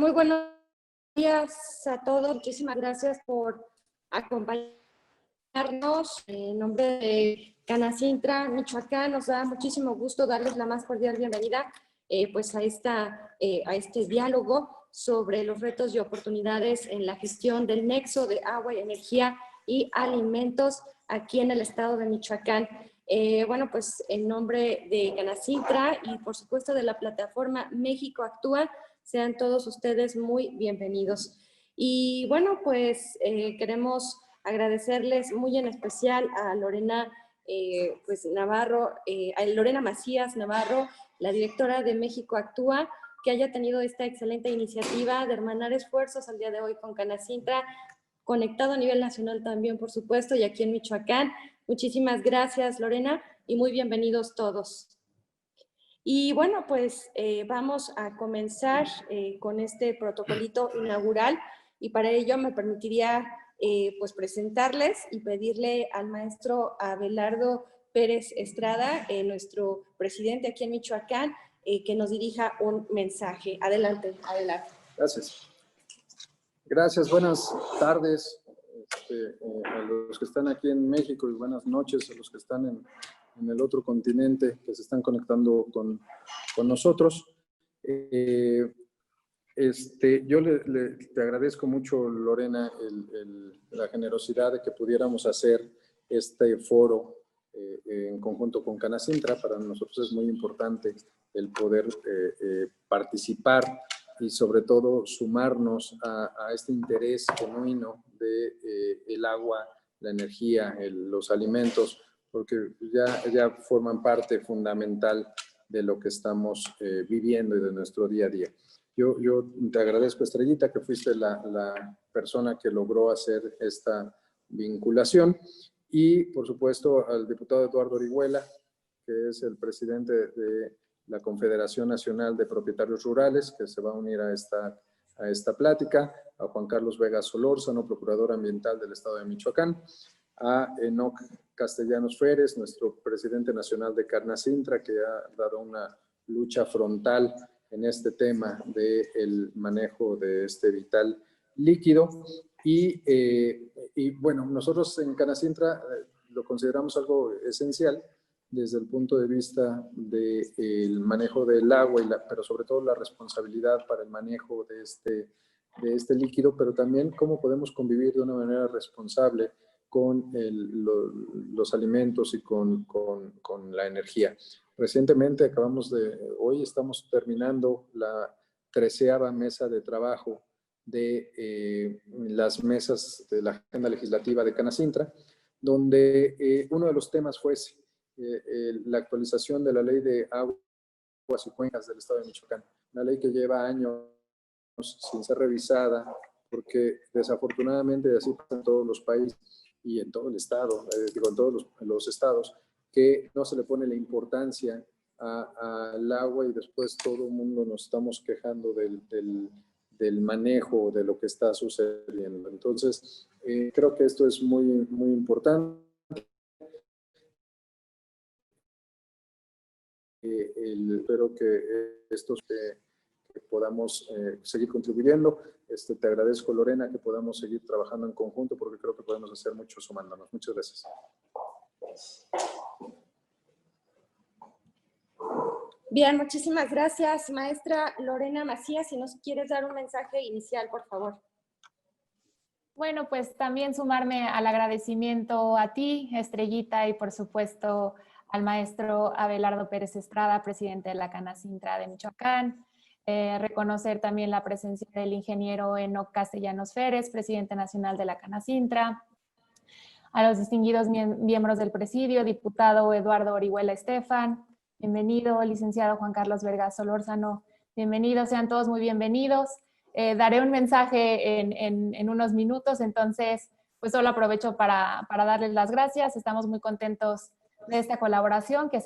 Muy buenos días a todos. Muchísimas gracias por acompañarnos. En nombre de Canacintra, Michoacán, nos da muchísimo gusto darles la más cordial bienvenida pues a este diálogo sobre los retos y oportunidades en la gestión del nexo de agua y energía y alimentos aquí en el estado de Michoacán. Bueno, pues en nombre de Canacintra y por supuesto de la plataforma México Actúa, sean todos ustedes muy bienvenidos. Y bueno, pues queremos agradecerles muy en espcial a Lorena Navarro, a Lorena Macías Navarro, la directora de México Actúa, que haya tenido esta excelente iniciativa de hermanar esfuerzos al día de hoy con Canacintra, conectado a nivel nacional también, por supuesto, y aquí en Michoacán. Muchísimas gracias, Lorena, y muy bienvenidos todos. Y bueno, pues vamos a comenzar con este protocolito inaugural y para ello me permitiría pues presentarles y pedirle al maestro Abelardo Pérez Estrada, nuestro presidente aquí en Michoacán, que nos dirija un mensaje. Adelante, adelante. Gracias. Gracias, buenas tardes a los que están aquí en México y buenas noches a los que están en el otro continente que se están conectando con nosotros. Yo te agradezco mucho, Lorena, la generosidad de que pudiéramos hacer este foro en conjunto con Canacintra. Para nosotros es muy importante el poder participar y sobre todo sumarnos a este interés genuino de el agua, la energía, los alimentos, porque ya forman parte fundamental de lo que estamos viviendo y de nuestro día a día. Yo te agradezco, Estrellita, que fuiste la persona que logró hacer esta vinculación, y por supuesto al diputado Eduardo Orihuela, que es el presidente de la Confederación Nacional de Propietarios Rurales, que se va a unir a esta plática, a Juan Carlos Vega Solórzano, procurador ambiental del estado de Michoacán, a Enoc Castellanos Férez, nuestro presidente nacional de Canacintra, que ha dado una lucha frontal en este tema del manejo de este vital líquido. Y bueno, nosotros en Canacintra lo consideramos algo esencial desde el punto de vista del manejo del agua, pero sobre todo la responsabilidad para el manejo de este líquido, pero también cómo podemos convivir de una manera responsable con los alimentos y con la energía. Recientemente hoy estamos terminando la 13ª mesa de trabajo de las mesas de la agenda legislativa de Canacintra, donde uno de los temas fue la actualización de la ley de aguas y cuencas del estado de Michoacán, una ley que lleva años sin ser revisada, porque desafortunadamente así pasa en todos los países y en todo el estado, en todos los estados, que no se le pone la importancia al agua y después todo el mundo nos estamos quejando del manejo de lo que está sucediendo. Entonces, creo que esto es muy, muy importante. Espero que que podamos seguir contribuyendo. Te agradezco, Lorena, que podamos seguir trabajando en conjunto, porque creo que podemos hacer mucho sumándonos. Muchas gracias. Bien, muchísimas gracias, maestra Lorena Macías. Si nos quieres dar un mensaje inicial, por favor. Bueno, pues también sumarme al agradecimiento a ti, Estrellita, y por supuesto al maestro Abelardo Pérez Estrada, presidente de la Canacintra de Michoacán. Reconocer también la presencia del ingeniero Enoc Castellanos Férez, presidente nacional de la Canacintra. A los distinguidos miembros del presidio, diputado Eduardo Orihuela Estefan, bienvenido, licenciado Juan Carlos Vega Solórzano, bienvenidos, sean todos muy bienvenidos. Daré un mensaje en unos minutos, entonces pues solo aprovecho para darles las gracias. Estamos muy contentos de esta colaboración que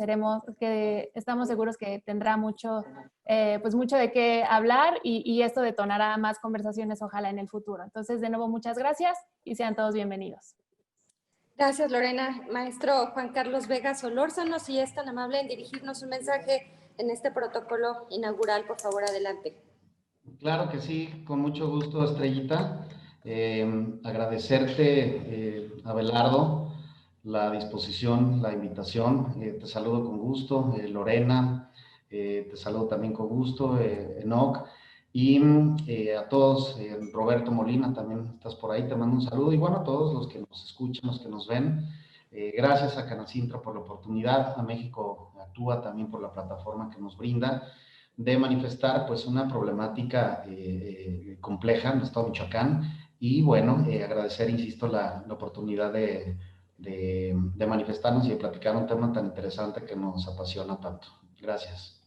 estamos seguros que tendrá mucho de qué hablar y esto detonará más conversaciones ojalá en el futuro. Entonces de nuevo muchas gracias y sean todos bienvenidos. Gracias, Lorena. Maestro Juan Carlos Vega Solórzano, si es tan amable en dirigirnos un mensaje en este protocolo inaugural, por favor, adelante. Claro que sí, con mucho gusto, Estrellita. Agradecerte, Abelardo, la disposición, la invitación. Te saludo con gusto, Lorena, te saludo también con gusto, Enoc, y a todos, Roberto Molina, también estás por ahí, te mando un saludo, y bueno, a todos los que nos escuchan, los que nos ven. Gracias a Canacintra por la oportunidad, a México Actúa también por la plataforma que nos brinda de manifestar pues una problemática compleja en el estado de Michoacán y bueno, agradecer, insisto, la oportunidad de manifestarnos y de platicar un tema tan interesante que nos apasiona tanto. Gracias.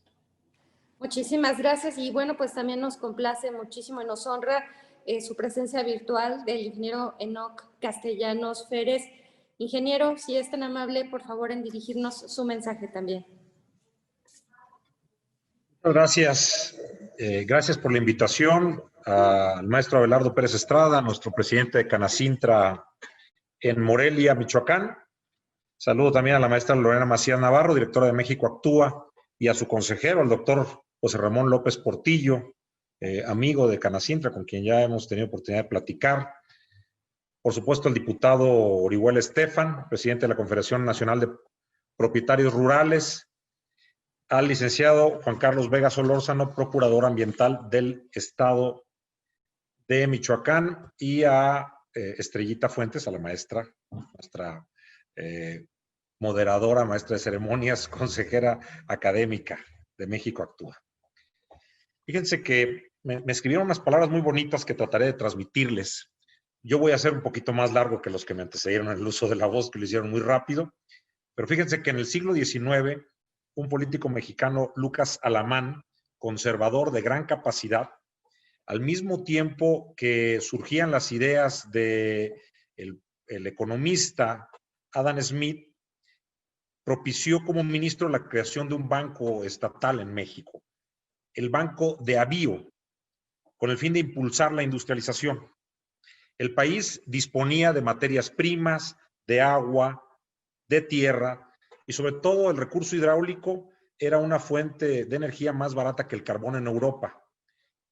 Muchísimas gracias y bueno, pues también nos complace muchísimo y nos honra su presencia virtual del ingeniero Enoc Castellanos Férez. Ingeniero, si es tan amable, por favor, en dirigirnos su mensaje también. Muchas gracias. Gracias por la invitación al maestro Abelardo Pérez Estrada, nuestro presidente de Canacintra en Morelia, Michoacán. Saludo también a la maestra Lorena Macías Navarro, directora de México Actúa, y a su consejero, el doctor José Ramón López Portillo, amigo de Canacintra, con quien ya hemos tenido oportunidad de platicar. Por supuesto, el diputado Orihuela Estefan, presidente de la Confederación Nacional de Propietarios Rurales, al licenciado Juan Carlos Vega Solórzano, procurador ambiental del Estado de Michoacán, y a Estrellita Fuentes, a la maestra, nuestra moderadora, maestra de ceremonias, consejera académica de México Actúa. Fíjense que me escribieron unas palabras muy bonitas que trataré de transmitirles. Yo voy a ser un poquito más largo que los que me antecedieron en el uso de la voz, que lo hicieron muy rápido, pero fíjense que en el siglo XIX, un político mexicano, Lucas Alamán, conservador de gran capacidad, al mismo tiempo que surgían las ideas de el economista Adam Smith, propició como ministro la creación de un banco estatal en México, el Banco de Avío, con el fin de impulsar la industrialización. El país disponía de materias primas, de agua, de tierra, y sobre todo el recurso hidráulico era una fuente de energía más barata que el carbón en Europa,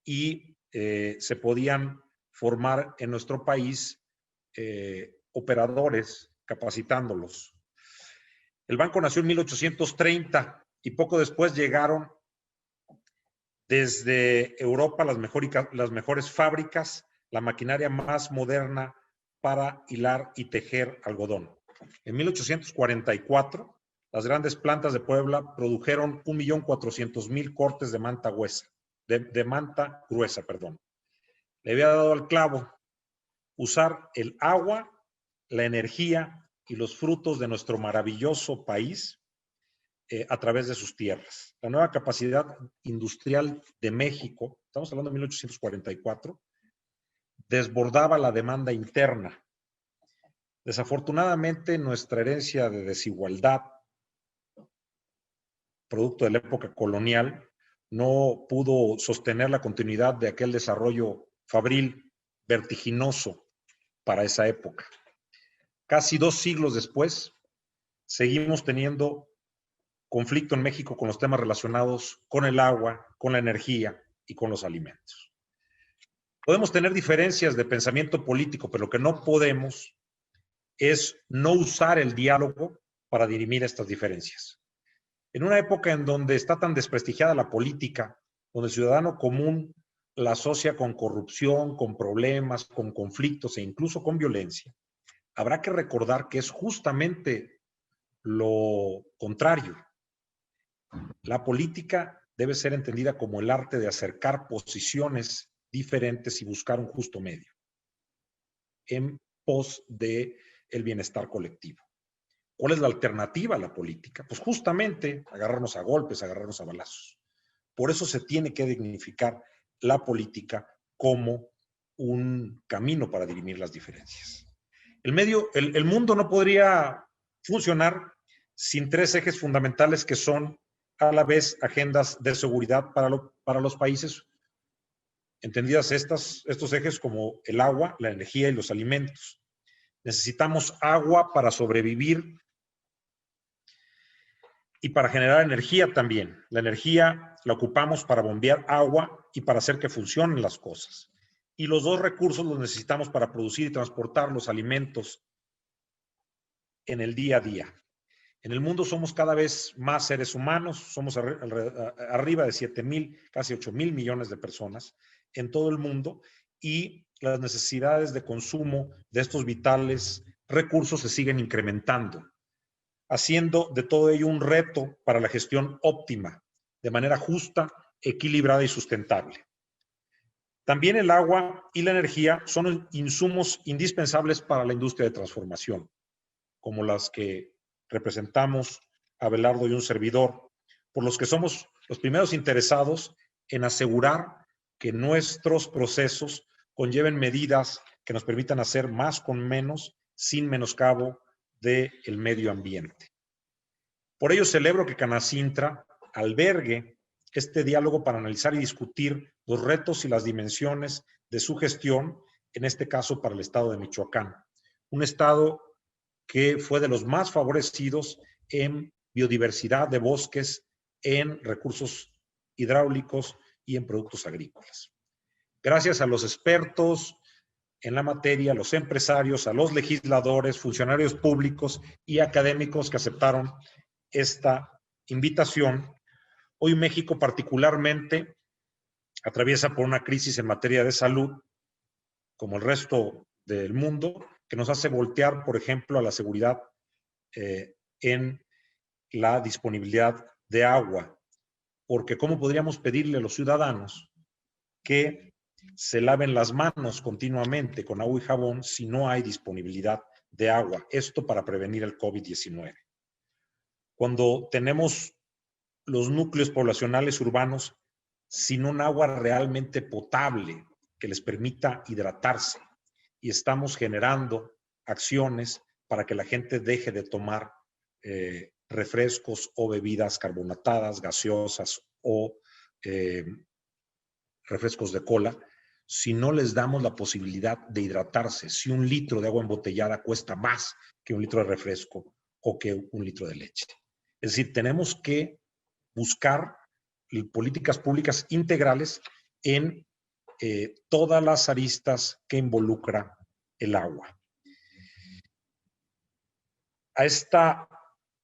y se podían formar en nuestro país operadores capacitándolos. El banco nació en 1830 y poco después llegaron desde Europa las mejores fábricas, la maquinaria más moderna para hilar y tejer algodón. En 1844, las grandes plantas de Puebla produjeron 1.400.000 cortes de manta gruesa. Le había dado al clavo usar el agua, la energía y los frutos de nuestro maravilloso país a través de sus tierras. La nueva capacidad industrial de México, estamos hablando de 1844, desbordaba la demanda interna. Desafortunadamente, nuestra herencia de desigualdad, producto de la época colonial, no pudo sostener la continuidad de aquel desarrollo fabril vertiginoso para esa época. Casi 2 siglos después, seguimos teniendo conflicto en México con los temas relacionados con el agua, con la energía y con los alimentos. Podemos tener diferencias de pensamiento político, pero lo que no podemos es no usar el diálogo para dirimir estas diferencias. En una época en donde está tan desprestigiada la política, donde el ciudadano común la asocia con corrupción, con problemas, con conflictos e incluso con violencia, habrá que recordar que es justamente lo contrario. La política debe ser entendida como el arte de acercar posiciones diferentes y buscar un justo medio en pos del bienestar colectivo. ¿Cuál es la alternativa a la política? Pues justamente agarrarnos a golpes, agarrarnos a balazos. Por eso se tiene que dignificar la política como un camino para dirimir las diferencias. El mundo no podría funcionar sin 3 ejes fundamentales que son a la vez agendas de seguridad para los países, entendidas estos ejes como el agua, la energía y los alimentos. Necesitamos agua para sobrevivir y para generar energía también. La energía la ocupamos para bombear agua y para hacer que funcionen las cosas. Y los dos recursos los necesitamos para producir y transportar los alimentos en el día a día. En el mundo somos cada vez más seres humanos, somos arriba de 7,000, casi 8,000 millones de personas en todo el mundo, y las necesidades de consumo de estos vitales recursos se siguen incrementando, haciendo de todo ello un reto para la gestión óptima, de manera justa, equilibrada y sustentable. También el agua y la energía son insumos indispensables para la industria de transformación, como las que representamos Abelardo y un servidor, por los que somos los primeros interesados en asegurar que nuestros procesos conlleven medidas que nos permitan hacer más con menos, sin menoscabo del medio ambiente. Por ello celebro que Canacintra albergue este diálogo para analizar y discutir los retos y las dimensiones de su gestión, en este caso para el estado de Michoacán, un estado que fue de los más favorecidos en biodiversidad de bosques, en recursos hidráulicos y en productos agrícolas. Gracias a los expertos en la materia, a los empresarios, a los legisladores, funcionarios públicos y académicos que aceptaron esta invitación, hoy México particularmente atraviesa por una crisis en materia de salud, como el resto del mundo, que nos hace voltear, por ejemplo, a la seguridad en la disponibilidad de agua, porque ¿cómo podríamos pedirle a los ciudadanos que se laven las manos continuamente con agua y jabón si no hay disponibilidad de agua? Esto para prevenir el COVID-19. Cuando tenemos los núcleos poblacionales urbanos sin un agua realmente potable que les permita hidratarse, y estamos generando acciones para que la gente deje de tomar refrescos o bebidas carbonatadas, gaseosas o refrescos de cola, si no les damos la posibilidad de hidratarse, si un litro de agua embotellada cuesta más que un litro de refresco o que un litro de leche. Es decir, tenemos que buscar políticas públicas integrales en todas las aristas que involucra el agua. A esta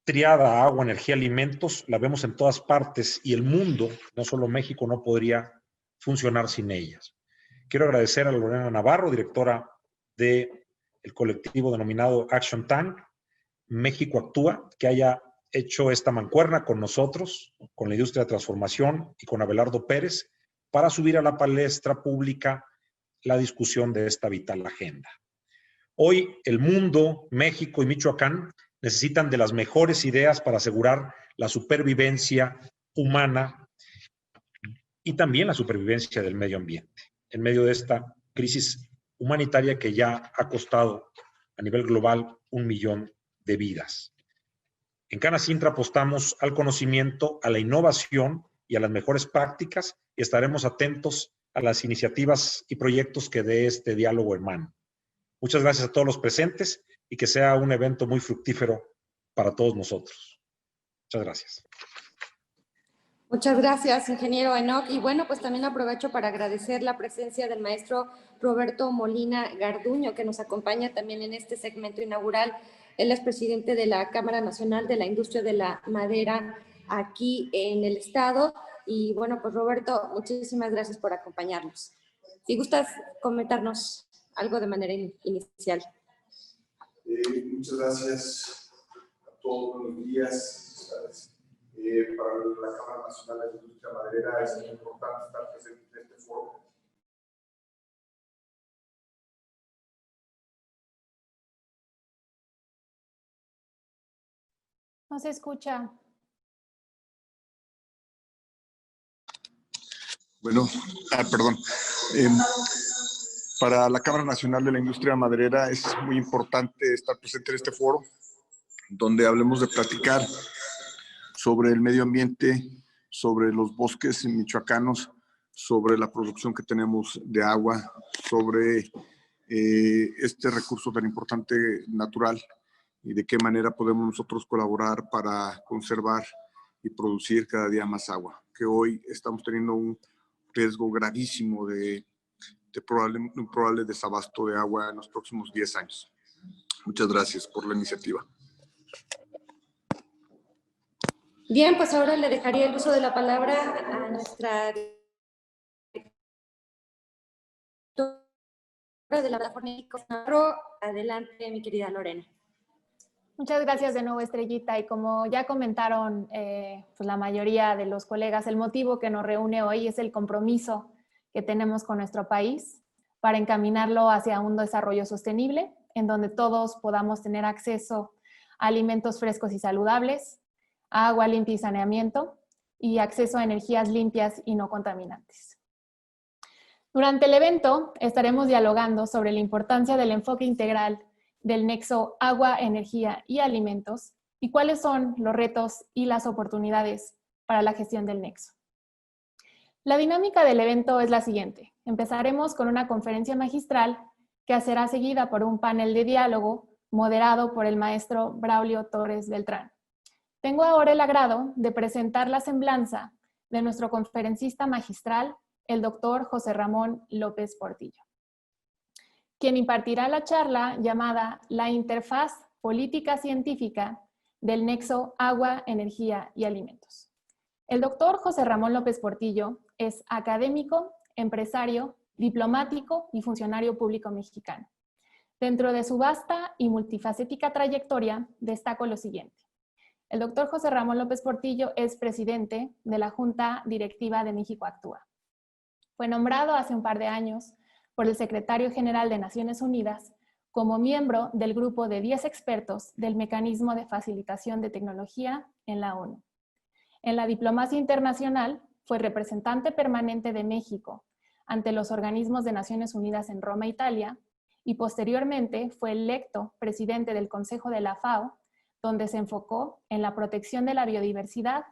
triada agua, energía, alimentos, la vemos en todas partes y el mundo, no solo México, no podría funcionar sin ellas. Quiero agradecer a Lorena Navarro, directora del colectivo denominado Action Tank, México Actúa, que haya hecho esta mancuerna con nosotros, con la industria de transformación y con Abelardo Pérez, para subir a la palestra pública la discusión de esta vital agenda. Hoy el mundo, México y Michoacán necesitan de las mejores ideas para asegurar la supervivencia humana y también la supervivencia del medio ambiente, en medio de esta crisis humanitaria que ya ha costado a nivel global 1 millón de vidas. En Canacintra apostamos al conocimiento, a la innovación y a las mejores prácticas, y estaremos atentos a las iniciativas y proyectos que de este diálogo emanen. Muchas gracias a todos los presentes y que sea un evento muy fructífero para todos nosotros. Muchas gracias. Muchas gracias, ingeniero Enoc. Y bueno, pues también aprovecho para agradecer la presencia del maestro Roberto Molina Garduño, que nos acompaña también en este segmento inaugural. Él es presidente de la Cámara Nacional de la Industria de la Madera aquí en el estado. Y bueno, pues Roberto, muchísimas gracias por acompañarnos. Si gustas comentarnos algo de manera inicial. Muchas gracias a todos. Buenos días. Para la Cámara Nacional de la Industria Maderera es muy importante estar presente en este foro. No se escucha. Bueno, perdón. Para la Cámara Nacional de la Industria Maderera es muy importante estar presente en este foro, donde hablemos de platicar sobre el medio ambiente, sobre los bosques michoacanos, sobre la producción que tenemos de agua, sobre este recurso tan importante natural y de qué manera podemos nosotros colaborar para conservar y producir cada día más agua, que hoy estamos teniendo un riesgo gravísimo de un probable desabasto de agua en los próximos 10 años. Muchas gracias por la iniciativa. Bien, pues ahora le dejaría el uso de la palabra a nuestra directora de la plataforma. Adelante, mi querida Lorena. Muchas gracias de nuevo, Estrellita. Y como ya comentaron pues la mayoría de los colegas, el motivo que nos reúne hoy es el compromiso que tenemos con nuestro país para encaminarlo hacia un desarrollo sostenible, en donde todos podamos tener acceso a alimentos frescos y saludables, a agua limpia y saneamiento, y acceso a energías limpias y no contaminantes. Durante el evento estaremos dialogando sobre la importancia del enfoque integral del nexo agua, energía y alimentos y cuáles son los retos y las oportunidades para la gestión del nexo. La dinámica del evento es la siguiente. Empezaremos con una conferencia magistral que será seguida por un panel de diálogo moderado por el maestro Braulio Torres Beltrán. Tengo ahora el agrado de presentar la semblanza de nuestro conferencista magistral, el doctor José Ramón López Portillo, quien impartirá la charla llamada La interfaz política científica del nexo agua, energía y alimentos. El doctor José Ramón López Portillo es académico, empresario, diplomático y funcionario público mexicano. Dentro de su vasta y multifacética trayectoria, destaco lo siguiente. El doctor José Ramón López Portillo es presidente de la Junta Directiva de México Actúa. Fue nombrado hace un par de años por el secretario general de Naciones Unidas como miembro del grupo de 10 expertos del Mecanismo de Facilitación de Tecnología en la ONU. En la diplomacia internacional fue representante permanente de México ante los organismos de Naciones Unidas en Roma, Italia, y posteriormente fue electo presidente del Consejo de la FAO, donde se enfocó en la protección de la biodiversidad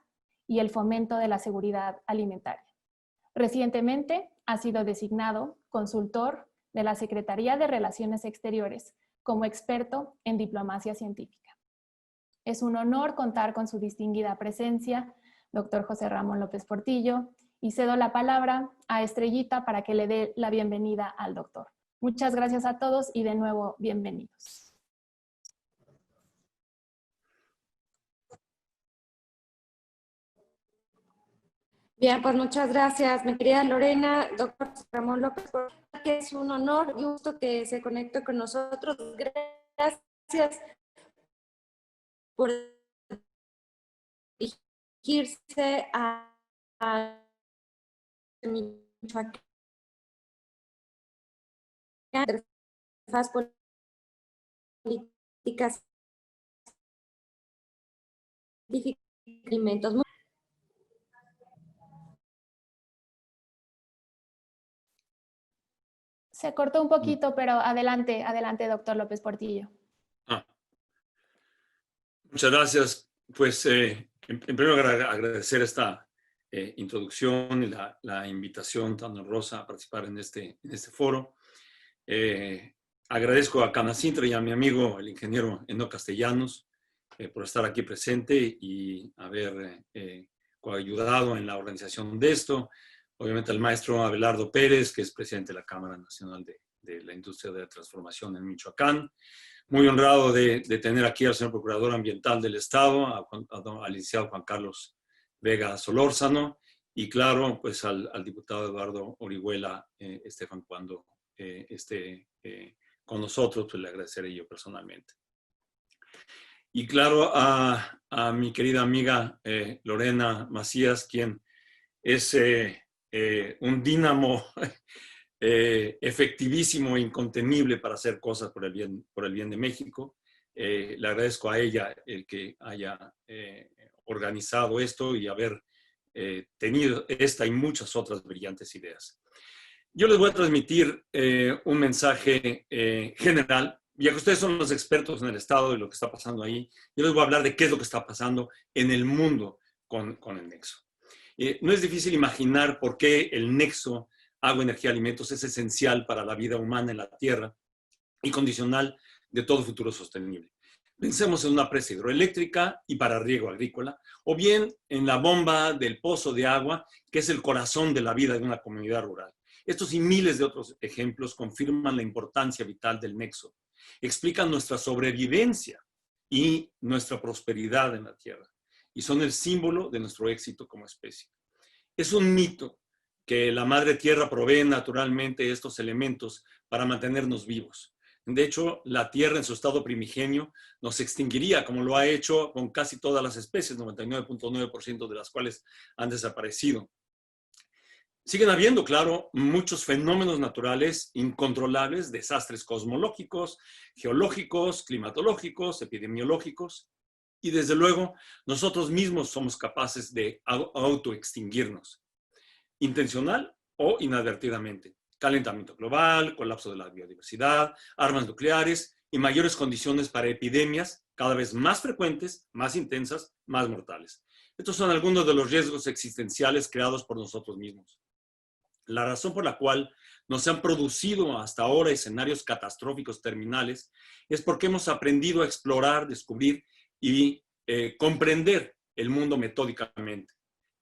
y el fomento de la seguridad alimentaria. Recientemente ha sido designado consultor de la Secretaría de Relaciones Exteriores como experto en diplomacia científica. Es un honor contar con su distinguida presencia, doctor José Ramón López Portillo, y cedo la palabra a Estrellita para que le dé la bienvenida al doctor. Muchas gracias a todos y de nuevo bienvenidos. Bien, pues muchas gracias, mi querida Lorena, doctor Ramón López, que es un honor y gusto que se conecte con nosotros. Gracias por dirigirse a Michoacán, políticas científicas y alimentos. Se cortó un poquito, pero adelante, adelante, doctor López Portillo. Muchas gracias. Pues, en primer lugar, agradecer esta introducción y la invitación tan honrosa a participar en este foro. Agradezco a Canacintra y a mi amigo, el ingeniero Enoc Castellanos, por estar aquí presente y haber ayudado en la organización de esto. Obviamente al maestro Abelardo Pérez, que es presidente de la Cámara Nacional de la Industria de la Transformación en Michoacán. Muy honrado de tener aquí al señor Procurador Ambiental del Estado, al licenciado Juan Carlos Vega Solórzano, y claro, pues al diputado Eduardo Orihuela Estefan, cuando esté con nosotros, pues le agradeceré yo personalmente. Y claro, a mi querida amiga Lorena Macías, quien es un dínamo efectivísimo e incontenible para hacer cosas por el bien de México. Le agradezco a ella el que haya organizado esto y haber tenido esta y muchas otras brillantes ideas. Yo les voy a transmitir un mensaje general, ya que ustedes son los expertos en el Estado de lo que está pasando ahí. Yo les voy a hablar de qué es lo que está pasando en el mundo con el nexo. No es difícil imaginar por qué el nexo agua, energía, alimentos es esencial para la vida humana en la Tierra y condicional de todo futuro sostenible. Pensemos en una presa hidroeléctrica y para riego agrícola, o bien en la bomba del pozo de agua, que es el corazón de la vida de una comunidad rural. Estos y miles de otros ejemplos confirman la importancia vital del nexo, explican nuestra sobrevivencia y nuestra prosperidad en la tierra, y son el símbolo de nuestro éxito como especie. Es un mito que la madre tierra provee naturalmente estos elementos para mantenernos vivos. De hecho, la tierra en su estado primigenio nos extinguiría, como lo ha hecho con casi todas las especies, 99.9% de las cuales han desaparecido. Siguen habiendo, claro, muchos fenómenos naturales incontrolables, desastres cosmológicos, geológicos, climatológicos, epidemiológicos, y desde luego nosotros mismos somos capaces de autoextinguirnos, intencional o inadvertidamente. Calentamiento global, colapso de la biodiversidad, armas nucleares y mayores condiciones para epidemias cada vez más frecuentes, más intensas, más mortales. Estos son algunos de los riesgos existenciales creados por nosotros mismos. La razón por la cual nos han producido hasta ahora escenarios catastróficos terminales es porque hemos aprendido a explorar, descubrir y comprender el mundo metódicamente.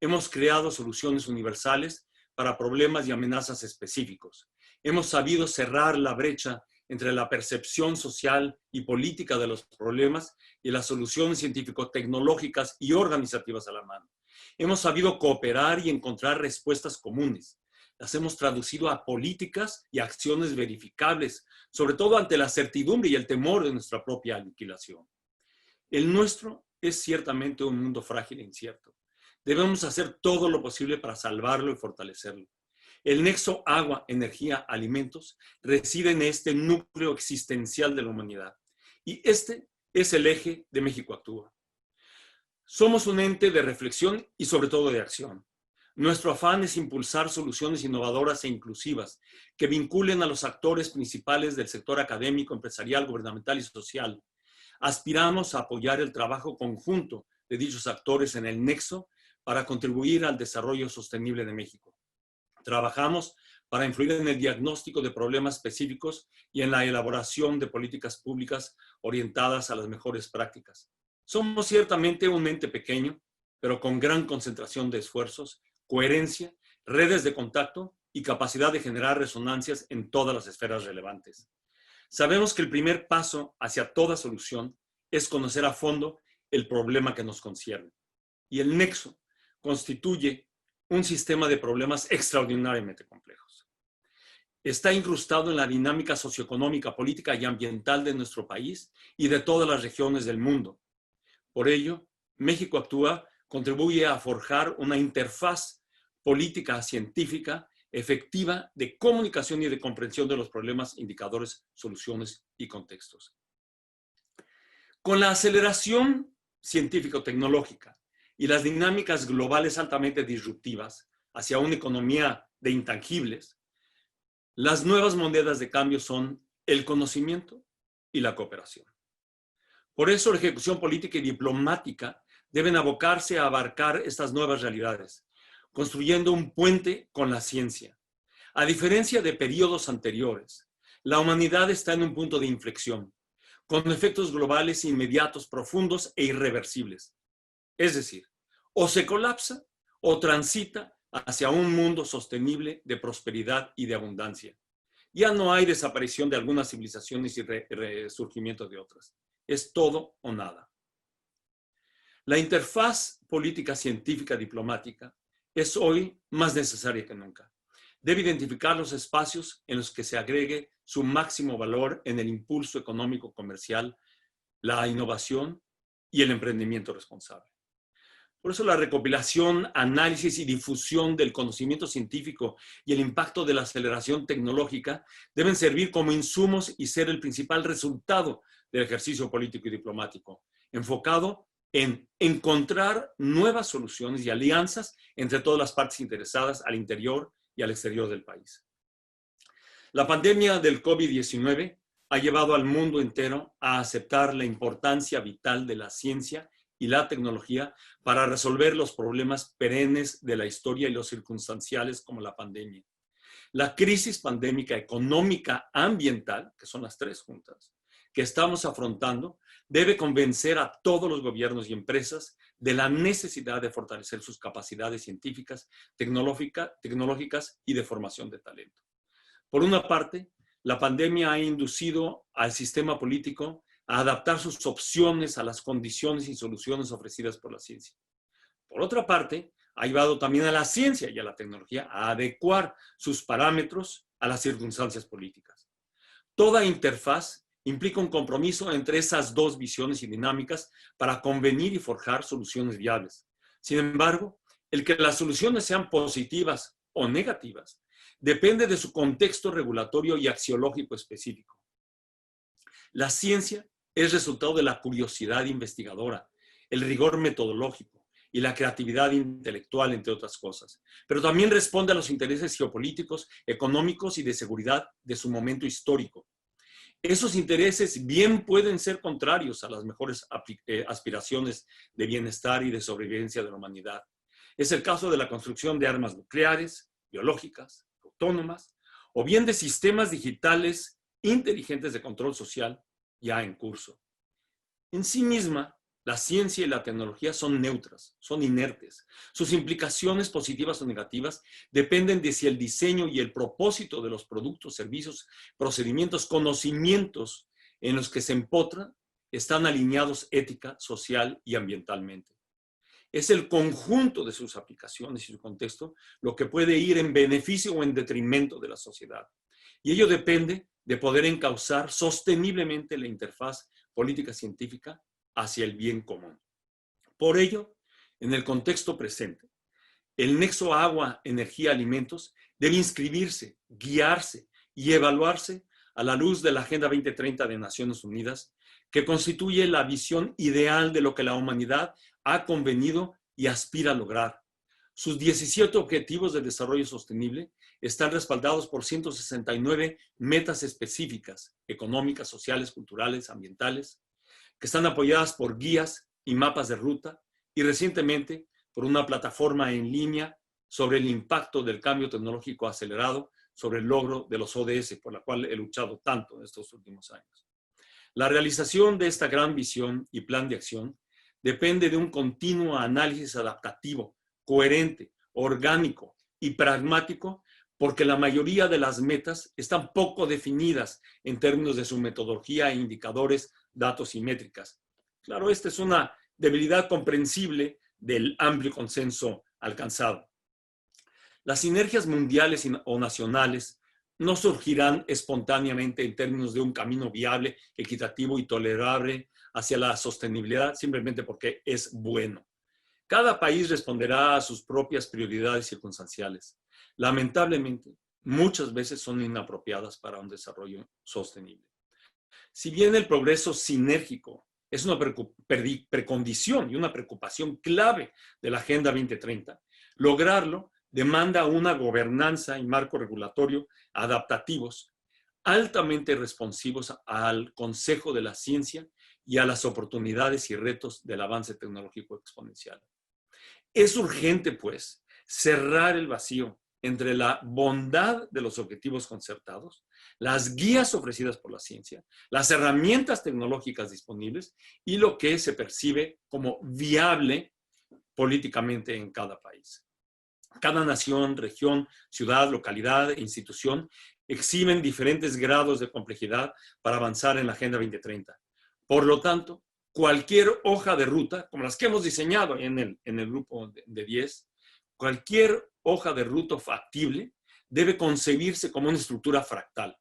Hemos creado soluciones universales para problemas y amenazas específicos. Hemos sabido cerrar la brecha entre la percepción social y política de los problemas y las soluciones científico-tecnológicas y organizativas a la mano. Hemos sabido cooperar y encontrar respuestas comunes. Las hemos traducido a políticas y acciones verificables, sobre todo ante la certidumbre y el temor de nuestra propia aniquilación. El nuestro es ciertamente un mundo frágil e incierto. Debemos hacer todo lo posible para salvarlo y fortalecerlo. El nexo agua, energía, alimentos reside en este núcleo existencial de la humanidad. Y este es el eje de México Actúa. Somos un ente de reflexión y sobre todo de acción. Nuestro afán es impulsar soluciones innovadoras e inclusivas que vinculen a los actores principales del sector académico, empresarial, gubernamental y social. Aspiramos a apoyar el trabajo conjunto de dichos actores en el nexo para contribuir al desarrollo sostenible de México. Trabajamos para influir en el diagnóstico de problemas específicos y en la elaboración de políticas públicas orientadas a las mejores prácticas. Somos ciertamente un ente pequeño, pero con gran concentración de esfuerzos, coherencia, redes de contacto y capacidad de generar resonancias en todas las esferas relevantes. Sabemos que el primer paso hacia toda solución es conocer a fondo el problema que nos concierne. Y el nexo constituye un sistema de problemas extraordinariamente complejos. Está incrustado en la dinámica socioeconómica, política y ambiental de nuestro país y de todas las regiones del mundo. Por ello, México Actúa contribuye a forjar una interfaz política científica efectiva de comunicación y de comprensión de los problemas, indicadores, soluciones y contextos. Con la aceleración científico-tecnológica y las dinámicas globales altamente disruptivas hacia una economía de intangibles, las nuevas monedas de cambio son el conocimiento y la cooperación. Por eso la ejecución política y diplomática deben abocarse a abarcar estas nuevas realidades, construyendo un puente con la ciencia. A diferencia de periodos anteriores, la humanidad está en un punto de inflexión, con efectos globales inmediatos, profundos e irreversibles. Es decir, o se colapsa o transita hacia un mundo sostenible de prosperidad y de abundancia. Ya no hay desaparición de algunas civilizaciones y resurgimiento de otras. Es todo o nada. La interfaz política, científica, diplomática es hoy más necesaria que nunca. Debe identificar los espacios en los que se agregue su máximo valor en el impulso económico, comercial, la innovación y el emprendimiento responsable. Por eso la recopilación, análisis y difusión del conocimiento científico y el impacto de la aceleración tecnológica deben servir como insumos y ser el principal resultado del ejercicio político y diplomático, enfocado en encontrar nuevas soluciones y alianzas entre todas las partes interesadas al interior y al exterior del país. La pandemia del COVID-19 ha llevado al mundo entero a aceptar la importancia vital de la ciencia y la tecnología para resolver los problemas perennes de la historia y los circunstanciales como la pandemia. La crisis pandémica económica ambiental, que son las tres juntas, que estamos afrontando, debe convencer a todos los gobiernos y empresas de la necesidad de fortalecer sus capacidades científicas, tecnológicas y de formación de talento. Por una parte, la pandemia ha inducido al sistema político a adaptar sus opciones a las condiciones y soluciones ofrecidas por la ciencia. Por otra parte, ha llevado también a la ciencia y a la tecnología a adecuar sus parámetros a las circunstancias políticas. Toda interfaz implica un compromiso entre esas dos visiones y dinámicas para convenir y forjar soluciones viables. Sin embargo, el que las soluciones sean positivas o negativas depende de su contexto regulatorio y axiológico específico. La ciencia es resultado de la curiosidad investigadora, el rigor metodológico y la creatividad intelectual, entre otras cosas. Pero también responde a los intereses geopolíticos, económicos y de seguridad de su momento histórico. Esos intereses bien pueden ser contrarios a las mejores aspiraciones de bienestar y de sobrevivencia de la humanidad. Es el caso de la construcción de armas nucleares, biológicas, autónomas, o bien de sistemas digitales inteligentes de control social ya en curso. En sí misma, la ciencia y la tecnología son neutras, son inertes. Sus implicaciones positivas o negativas dependen de si el diseño y el propósito de los productos, servicios, procedimientos, conocimientos en los que se empotran están alineados ética, social y ambientalmente. Es el conjunto de sus aplicaciones y su contexto lo que puede ir en beneficio o en detrimento de la sociedad. Y ello depende de poder encauzar sosteniblemente la interfaz política científica hacia el bien común. Por ello, en el contexto presente, el nexo agua, energía, alimentos debe inscribirse, guiarse y evaluarse a la luz de la Agenda 2030 de Naciones Unidas, que constituye la visión ideal de lo que la humanidad ha convenido y aspira a lograr. Sus 17 Objetivos de Desarrollo Sostenible están respaldados por 169 metas específicas, económicas, sociales, culturales, ambientales, que están apoyadas por guías y mapas de ruta y recientemente por una plataforma en línea sobre el impacto del cambio tecnológico acelerado sobre el logro de los ODS, por la cual he luchado tanto en estos últimos años. La realización de esta gran visión y plan de acción depende de un continuo análisis adaptativo, coherente, orgánico y pragmático, porque la mayoría de las metas están poco definidas en términos de su metodología e indicadores, datos y métricas. Claro, esta es una debilidad comprensible del amplio consenso alcanzado. Las sinergias mundiales o nacionales no surgirán espontáneamente en términos de un camino viable, equitativo y tolerable hacia la sostenibilidad simplemente porque es bueno. Cada país responderá a sus propias prioridades circunstanciales. Lamentablemente, muchas veces son inapropiadas para un desarrollo sostenible. Si bien el progreso sinérgico es una precondición y una preocupación clave de la Agenda 2030, lograrlo demanda una gobernanza y marco regulatorio adaptativos, altamente responsivos al consejo de la ciencia y a las oportunidades y retos del avance tecnológico exponencial. Es urgente, pues, cerrar el vacío entre la bondad de los objetivos concertados, las guías ofrecidas por la ciencia, las herramientas tecnológicas disponibles y lo que se percibe como viable políticamente en cada país. Cada nación, región, ciudad, localidad e institución exhiben diferentes grados de complejidad para avanzar en la Agenda 2030. Por lo tanto, cualquier hoja de ruta, como las que hemos diseñado en el grupo de 10, cualquier hoja de ruta factible debe concebirse como una estructura fractal,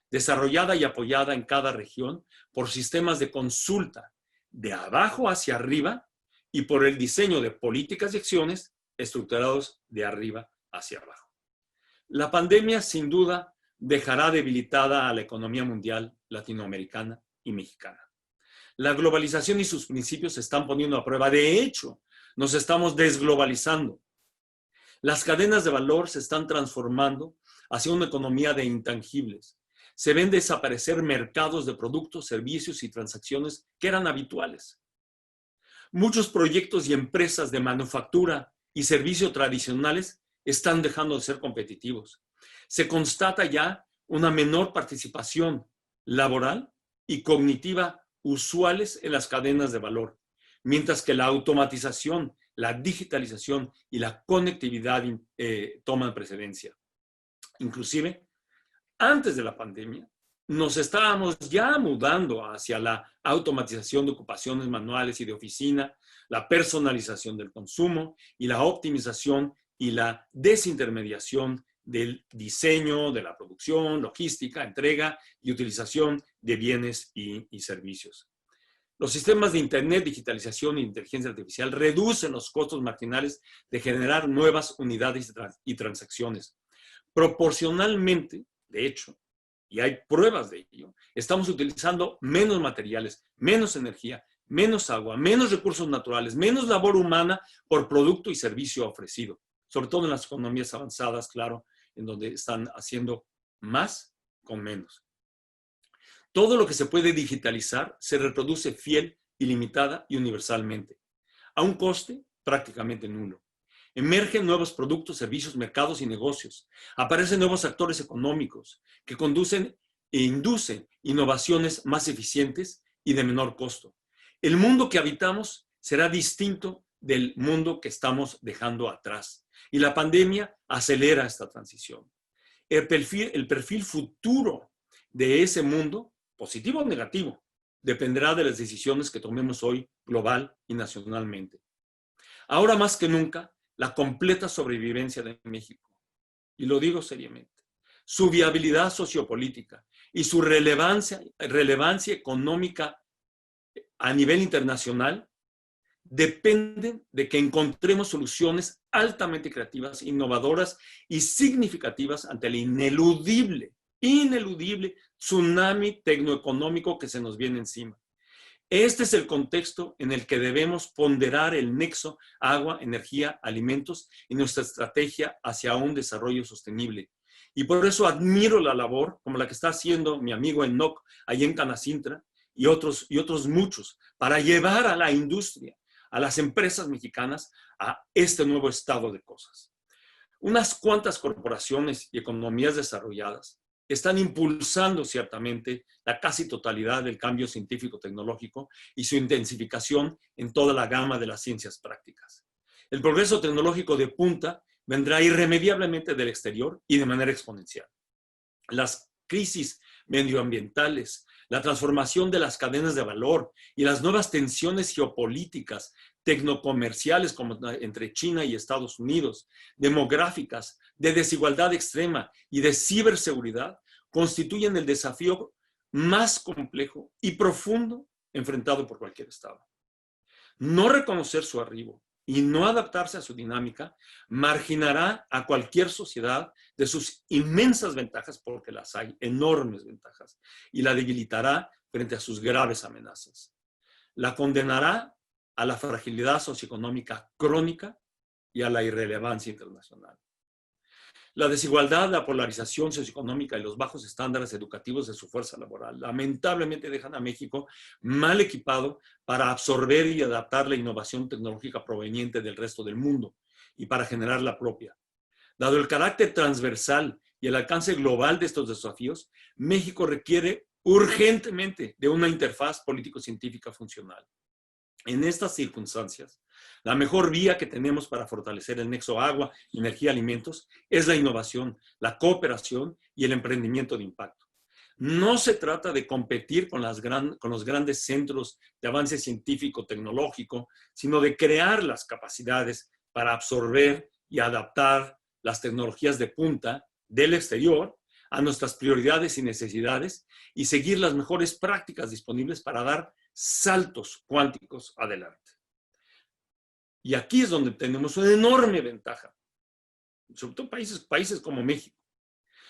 desarrollada y apoyada en cada región por sistemas de consulta de abajo hacia arriba y por el diseño de políticas y acciones estructurados de arriba hacia abajo. La pandemia, sin duda, dejará debilitada a la economía mundial, latinoamericana y mexicana. La globalización y sus principios se están poniendo a prueba. De hecho, nos estamos desglobalizando. Las cadenas de valor se están transformando hacia una economía de intangibles. Se ven desaparecer mercados de productos, servicios y transacciones que eran habituales. Muchos proyectos y empresas de manufactura y servicio tradicionales están dejando de ser competitivos. Se constata ya una menor participación laboral y cognitiva usuales en las cadenas de valor, mientras que la automatización, la digitalización y la conectividad toman precedencia. Inclusive, antes de la pandemia, nos estábamos ya mudando hacia la automatización de ocupaciones manuales y de oficina, la personalización del consumo y la optimización y la desintermediación del diseño, de la producción, logística, entrega y utilización de bienes y servicios. Los sistemas de Internet, digitalización e inteligencia artificial reducen los costos marginales de generar nuevas unidades y transacciones. Proporcionalmente, de hecho, y hay pruebas de ello, estamos utilizando menos materiales, menos energía, menos agua, menos recursos naturales, menos labor humana por producto y servicio ofrecido, sobre todo en las economías avanzadas, claro, en donde están haciendo más con menos. Todo lo que se puede digitalizar se reproduce fiel, ilimitada y universalmente, a un coste prácticamente nulo. Emergen nuevos productos, servicios, mercados y negocios. Aparecen nuevos actores económicos que conducen e inducen innovaciones más eficientes y de menor costo. El mundo que habitamos será distinto del mundo que estamos dejando atrás. Y la pandemia acelera esta transición. El perfil futuro de ese mundo, positivo o negativo, dependerá de las decisiones que tomemos hoy global y nacionalmente. Ahora más que nunca, la completa sobrevivencia de México, y lo digo seriamente, su viabilidad sociopolítica y su relevancia económica a nivel internacional dependen de que encontremos soluciones altamente creativas, innovadoras y significativas ante el ineludible tsunami tecnoeconómico que se nos viene encima. Este es el contexto en el que debemos ponderar el nexo agua, energía, alimentos y nuestra estrategia hacia un desarrollo sostenible. Y por eso admiro la labor como la que está haciendo mi amigo Enoc allí en Canacintra y otros muchos para llevar a la industria, a las empresas mexicanas a este nuevo estado de cosas. Unas cuantas corporaciones y economías desarrolladas están impulsando ciertamente la casi totalidad del cambio científico-tecnológico y su intensificación en toda la gama de las ciencias prácticas. El progreso tecnológico de punta vendrá irremediablemente del exterior y de manera exponencial. Las crisis medioambientales, la transformación de las cadenas de valor y las nuevas tensiones geopolíticas, tecnocomerciales como entre China y Estados Unidos, demográficas, de desigualdad extrema y de ciberseguridad, constituyen el desafío más complejo y profundo enfrentado por cualquier Estado. No reconocer su arribo y no adaptarse a su dinámica marginará a cualquier sociedad de sus inmensas ventajas, porque las hay, enormes ventajas, y la debilitará frente a sus graves amenazas. La condenará a la fragilidad socioeconómica crónica y a la irrelevancia internacional. La desigualdad, la polarización socioeconómica y los bajos estándares educativos de su fuerza laboral lamentablemente dejan a México mal equipado para absorber y adaptar la innovación tecnológica proveniente del resto del mundo y para generar la propia. Dado el carácter transversal y el alcance global de estos desafíos, México requiere urgentemente de una interfaz político-científica funcional. En estas circunstancias, la mejor vía que tenemos para fortalecer el nexo agua, energía, alimentos es la innovación, la cooperación y el emprendimiento de impacto. No se trata de competir con los grandes centros de avance científico-tecnológico, sino de crear las capacidades para absorber y adaptar las tecnologías de punta del exterior a nuestras prioridades y necesidades y seguir las mejores prácticas disponibles para dar saltos cuánticos adelante. Y aquí es donde tenemos una enorme ventaja, sobre todo países como México.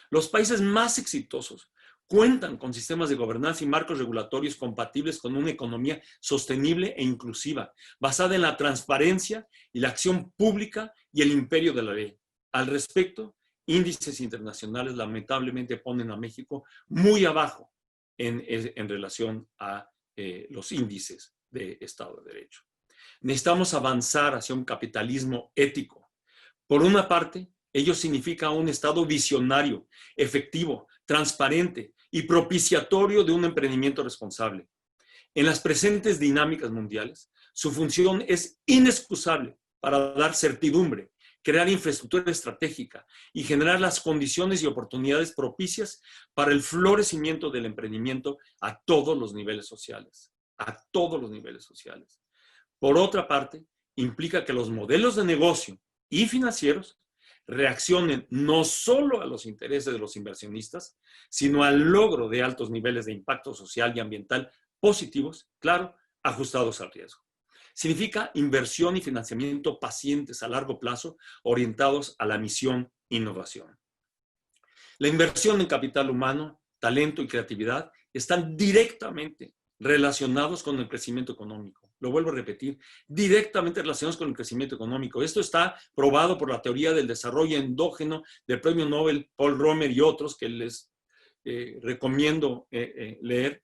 Los países más exitosos cuentan con sistemas de gobernanza y marcos regulatorios compatibles con una economía sostenible e inclusiva, basada en la transparencia y la acción pública y el imperio de la ley. Al respecto, índices internacionales lamentablemente ponen a México muy abajo en relación a los índices de Estado de Derecho. Necesitamos avanzar hacia un capitalismo ético. Por una parte, ello significa un Estado visionario, efectivo, transparente y propiciatorio de un emprendimiento responsable. En las presentes dinámicas mundiales, su función es inexcusable para dar certidumbre, crear infraestructura estratégica y generar las condiciones y oportunidades propicias para el florecimiento del emprendimiento a todos los niveles sociales. A todos los niveles sociales. Por otra parte, implica que los modelos de negocio y financieros reaccionen no solo a los intereses de los inversionistas, sino al logro de altos niveles de impacto social y ambiental positivos, claro, ajustados al riesgo. Significa inversión y financiamiento pacientes a largo plazo, orientados a la misión innovación. La inversión en capital humano, talento y creatividad están directamente relacionados con el crecimiento económico. Lo vuelvo a repetir, directamente relacionados con el crecimiento económico. Esto está probado por la teoría del desarrollo endógeno del premio Nobel Paul Romer y otros que les recomiendo leer.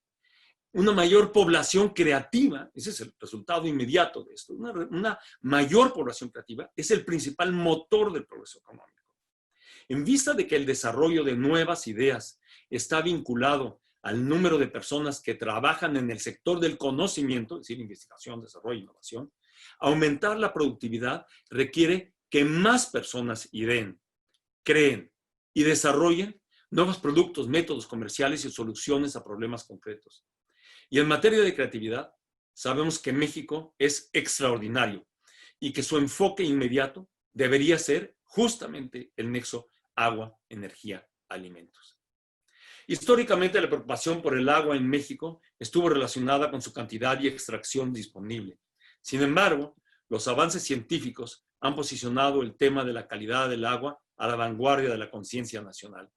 Una mayor población creativa, ese es el resultado inmediato de esto, una mayor población creativa es el principal motor del progreso económico. En vista de que el desarrollo de nuevas ideas está vinculado al número de personas que trabajan en el sector del conocimiento, es decir, investigación, desarrollo e innovación, aumentar la productividad requiere que más personas ideen, creen y desarrollen nuevos productos, métodos comerciales y soluciones a problemas concretos. Y en materia de creatividad, sabemos que México es extraordinario y que su enfoque inmediato debería ser justamente el nexo agua, energía, alimentos. Históricamente, la preocupación por el agua en México estuvo relacionada con su cantidad y extracción disponible. Sin embargo, los avances científicos han posicionado el tema de la calidad del agua a la vanguardia de la conciencia nacional.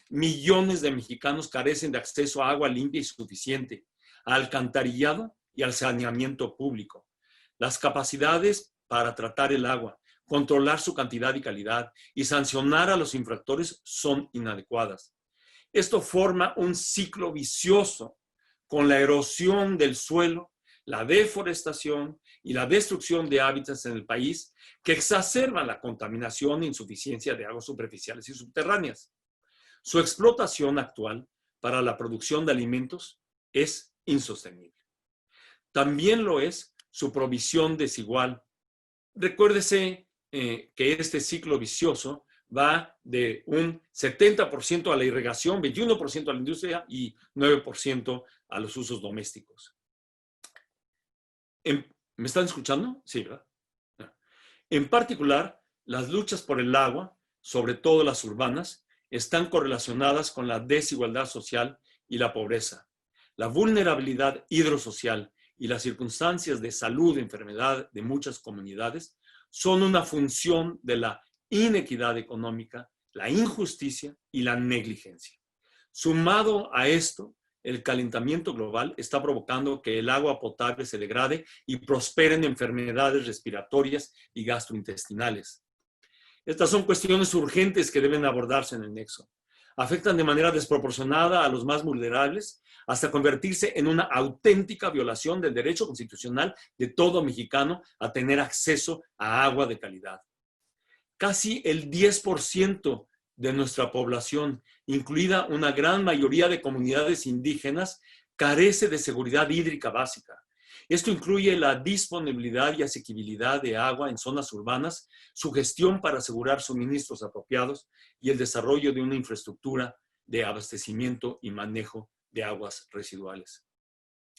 Millones de mexicanos carecen de acceso a agua limpia y suficiente, a alcantarillado y al saneamiento público. Las capacidades para tratar el agua, controlar su cantidad y calidad y sancionar a los infractores son inadecuadas. Esto forma un ciclo vicioso con la erosión del suelo, la deforestación y la destrucción de hábitats en el país que exacerban la contaminación e insuficiencia de aguas superficiales y subterráneas. Su explotación actual para la producción de alimentos es insostenible. También lo es su provisión desigual. Recuérdese que este ciclo vicioso va de un 70% a la irrigación, 21% a la industria y 9% a los usos domésticos. ¿Me están escuchando? Sí, ¿verdad? En particular, las luchas por el agua, sobre todo las urbanas, están correlacionadas con la desigualdad social y la pobreza. La vulnerabilidad hidrosocial y las circunstancias de salud y enfermedad de muchas comunidades son una función de la inequidad económica, la injusticia y la negligencia. Sumado a esto, el calentamiento global está provocando que el agua potable se degrade y prosperen enfermedades respiratorias y gastrointestinales. Estas son cuestiones urgentes que deben abordarse en el nexo. Afectan de manera desproporcionada a los más vulnerables hasta convertirse en una auténtica violación del derecho constitucional de todo mexicano a tener acceso a agua de calidad. Casi el 10% de nuestra población, incluida una gran mayoría de comunidades indígenas, carece de seguridad hídrica básica. Esto incluye la disponibilidad y asequibilidad de agua en zonas urbanas, su gestión para asegurar suministros apropiados y el desarrollo de una infraestructura de abastecimiento y manejo de aguas residuales.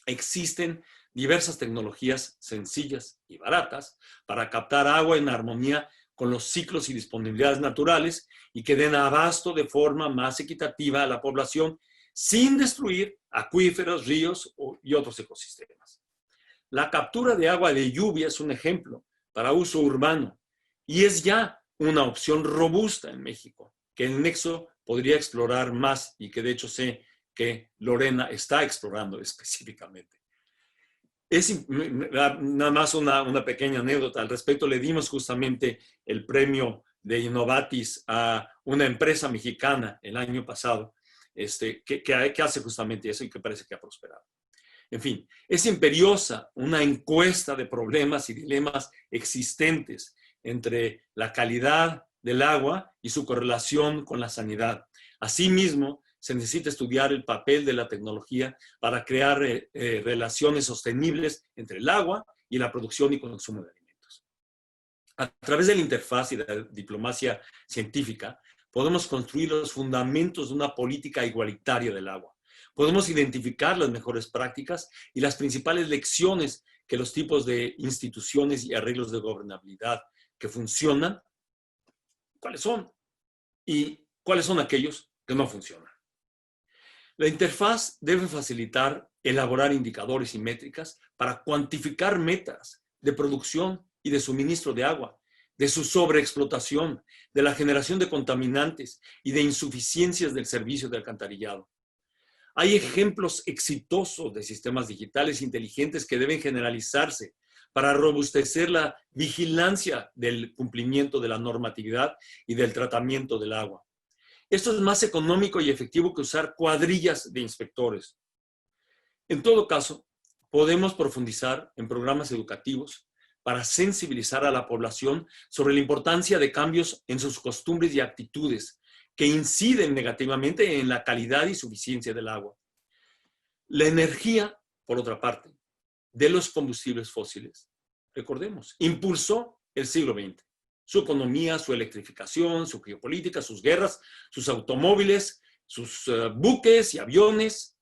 Existen diversas tecnologías sencillas y baratas para captar agua en armonía con los ciclos y disponibilidades naturales y que den abasto de forma más equitativa a la población sin destruir acuíferos, ríos y otros ecosistemas. La captura de agua de lluvia es un ejemplo para uso urbano y es ya una opción robusta en México, que el Nexo podría explorar más y que de hecho sé que Lorena está explorando específicamente. Es nada más una pequeña anécdota al respecto. Le dimos justamente el premio de Innovatis a una empresa mexicana el año pasado que hace justamente eso y que parece que ha prosperado. En fin, es imperiosa una encuesta de problemas y dilemas existentes entre la calidad del agua y su correlación con la sanidad. Asimismo, se necesita estudiar el papel de la tecnología para crear relaciones sostenibles entre el agua y la producción y consumo de alimentos. A través de la interfaz y de la diplomacia científica, podemos construir los fundamentos de una política igualitaria del agua. Podemos identificar las mejores prácticas y las principales lecciones que los tipos de instituciones y arreglos de gobernabilidad que funcionan, cuáles son y cuáles son aquellos que no funcionan. La interfaz debe facilitar elaborar indicadores y métricas para cuantificar metas de producción y de suministro de agua, de su sobreexplotación, de la generación de contaminantes y de insuficiencias del servicio de alcantarillado. Hay ejemplos exitosos de sistemas digitales inteligentes que deben generalizarse para robustecer la vigilancia del cumplimiento de la normatividad y del tratamiento del agua. Esto es más económico y efectivo que usar cuadrillas de inspectores. En todo caso, podemos profundizar en programas educativos para sensibilizar a la población sobre la importancia de cambios en sus costumbres y actitudes que inciden negativamente en la calidad y suficiencia del agua. La energía, por otra parte, de los combustibles fósiles, recordemos, impulsó el siglo XX. Su economía, su electrificación, su geopolítica, sus guerras, sus automóviles, sus buques y aviones.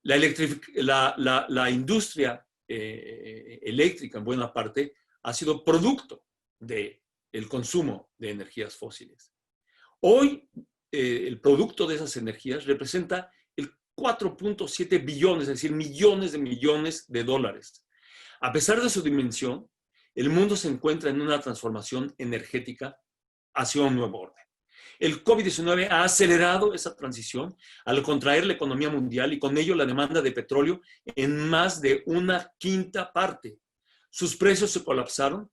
La industria eléctrica, en buena parte, ha sido producto del consumo de energías fósiles. Hoy, el producto de esas energías representa el 4.7 billones, es decir, millones de dólares. A pesar de su dimensión, el mundo se encuentra en una transformación energética hacia un nuevo orden. El COVID-19 ha acelerado esa transición al contraer la economía mundial y con ello la demanda de petróleo en más de 1/5 parte. Sus precios se colapsaron,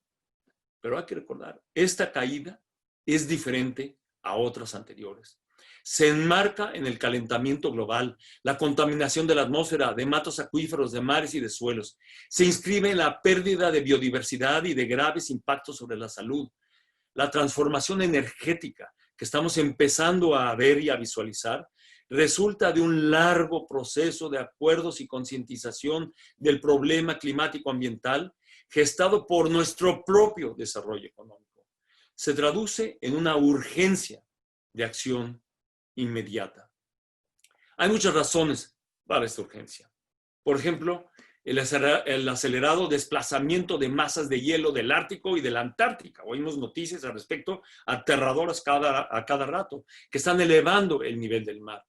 pero hay que recordar, esta caída es diferente a otras anteriores. Se enmarca en el calentamiento global, la contaminación de la atmósfera, de mantos acuíferos, de mares y de suelos. Se inscribe en la pérdida de biodiversidad y de graves impactos sobre la salud. La transformación energética que estamos empezando a ver y a visualizar resulta de un largo proceso de acuerdos y concientización del problema climático ambiental gestado por nuestro propio desarrollo económico. Se traduce en una urgencia de acción inmediata. Hay muchas razones para esta urgencia. Por ejemplo, el acelerado desplazamiento de masas de hielo del Ártico y de la Antártica. Oímos noticias al respecto aterradoras a cada rato, que están elevando el nivel del mar.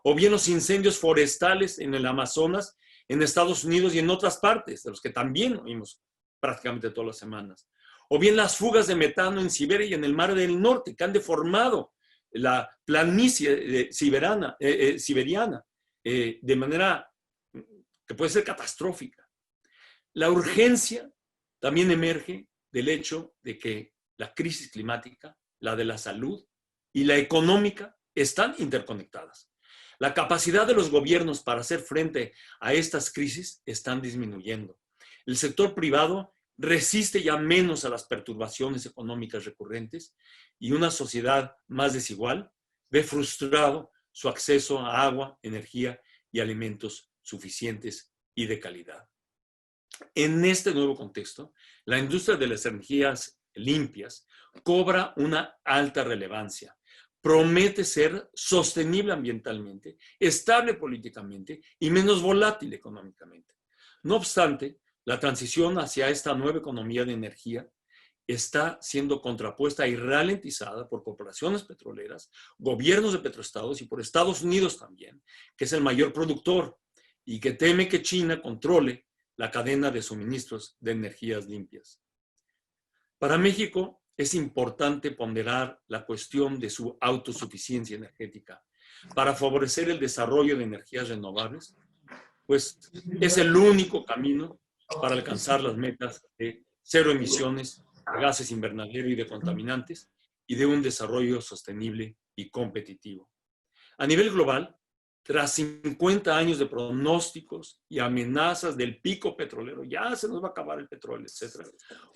O bien los incendios forestales en el Amazonas, en Estados Unidos y en otras partes, de los que también oímos prácticamente todas las semanas. O bien las fugas de metano en Siberia y en el Mar del Norte, que han deformado la planicie siberiana de manera que puede ser catastrófica. La urgencia también emerge del hecho de que la crisis climática, la de la salud y la económica están interconectadas. La capacidad de los gobiernos para hacer frente a estas crisis están disminuyendo. El sector privado resiste ya menos a las perturbaciones económicas recurrentes y una sociedad más desigual ve frustrado su acceso a agua, energía y alimentos suficientes y de calidad. En este nuevo contexto, la industria de las energías limpias cobra una alta relevancia. Promete ser sostenible ambientalmente, estable políticamente y menos volátil económicamente. No obstante, la transición hacia esta nueva economía de energía está siendo contrapuesta y ralentizada por corporaciones petroleras, gobiernos de petroestados y por Estados Unidos también, que es el mayor productor y que teme que China controle la cadena de suministros de energías limpias. Para México es importante ponderar la cuestión de su autosuficiencia energética para favorecer el desarrollo de energías renovables, pues es el único camino para alcanzar las metas de cero emisiones de gases invernadero y de contaminantes y de un desarrollo sostenible y competitivo. A nivel global, tras 50 años de pronósticos y amenazas del pico petrolero, ya se nos va a acabar el petróleo, etc.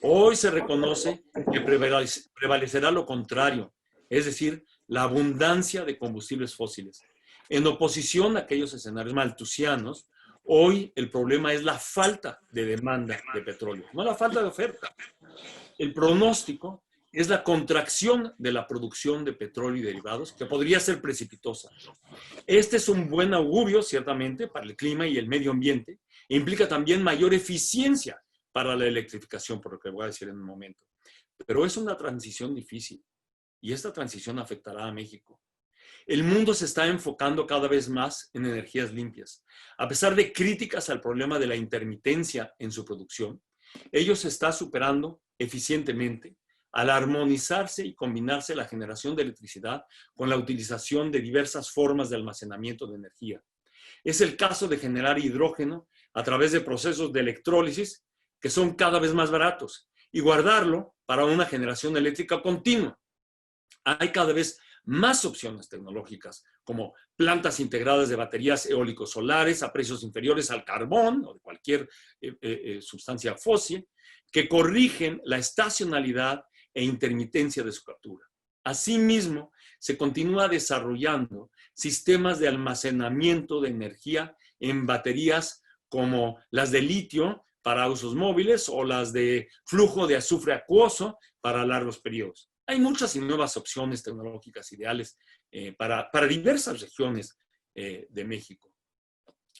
Hoy se reconoce que prevalecerá lo contrario, es decir, la abundancia de combustibles fósiles, En oposición a aquellos escenarios malthusianos, hoy el problema es la falta de demanda de petróleo, no la falta de oferta. El pronóstico es la contracción de la producción de petróleo y derivados, que podría ser precipitosa. Este es un buen augurio, ciertamente, para el clima y el medio ambiente, e implica también mayor eficiencia para la electrificación, por lo que voy a decir en un momento. Pero es una transición difícil, y esta transición afectará a México. El mundo se está enfocando cada vez más en energías limpias. A pesar de críticas al problema de la intermitencia en su producción, ello se está superando eficientemente al armonizarse y combinarse la generación de electricidad con la utilización de diversas formas de almacenamiento de energía. Es el caso de generar hidrógeno a través de procesos de electrólisis que son cada vez más baratos y guardarlo para una generación eléctrica continua. Hay cada vez más opciones tecnológicas, como plantas integradas de baterías eólicos solares a precios inferiores al carbón o de cualquier sustancia fósil, que corrigen la estacionalidad e intermitencia de su captura. Asimismo, se continúa desarrollando sistemas de almacenamiento de energía en baterías como las de litio para usos móviles o las de flujo de azufre acuoso para largos periodos. Hay muchas y nuevas opciones tecnológicas ideales para diversas regiones de México.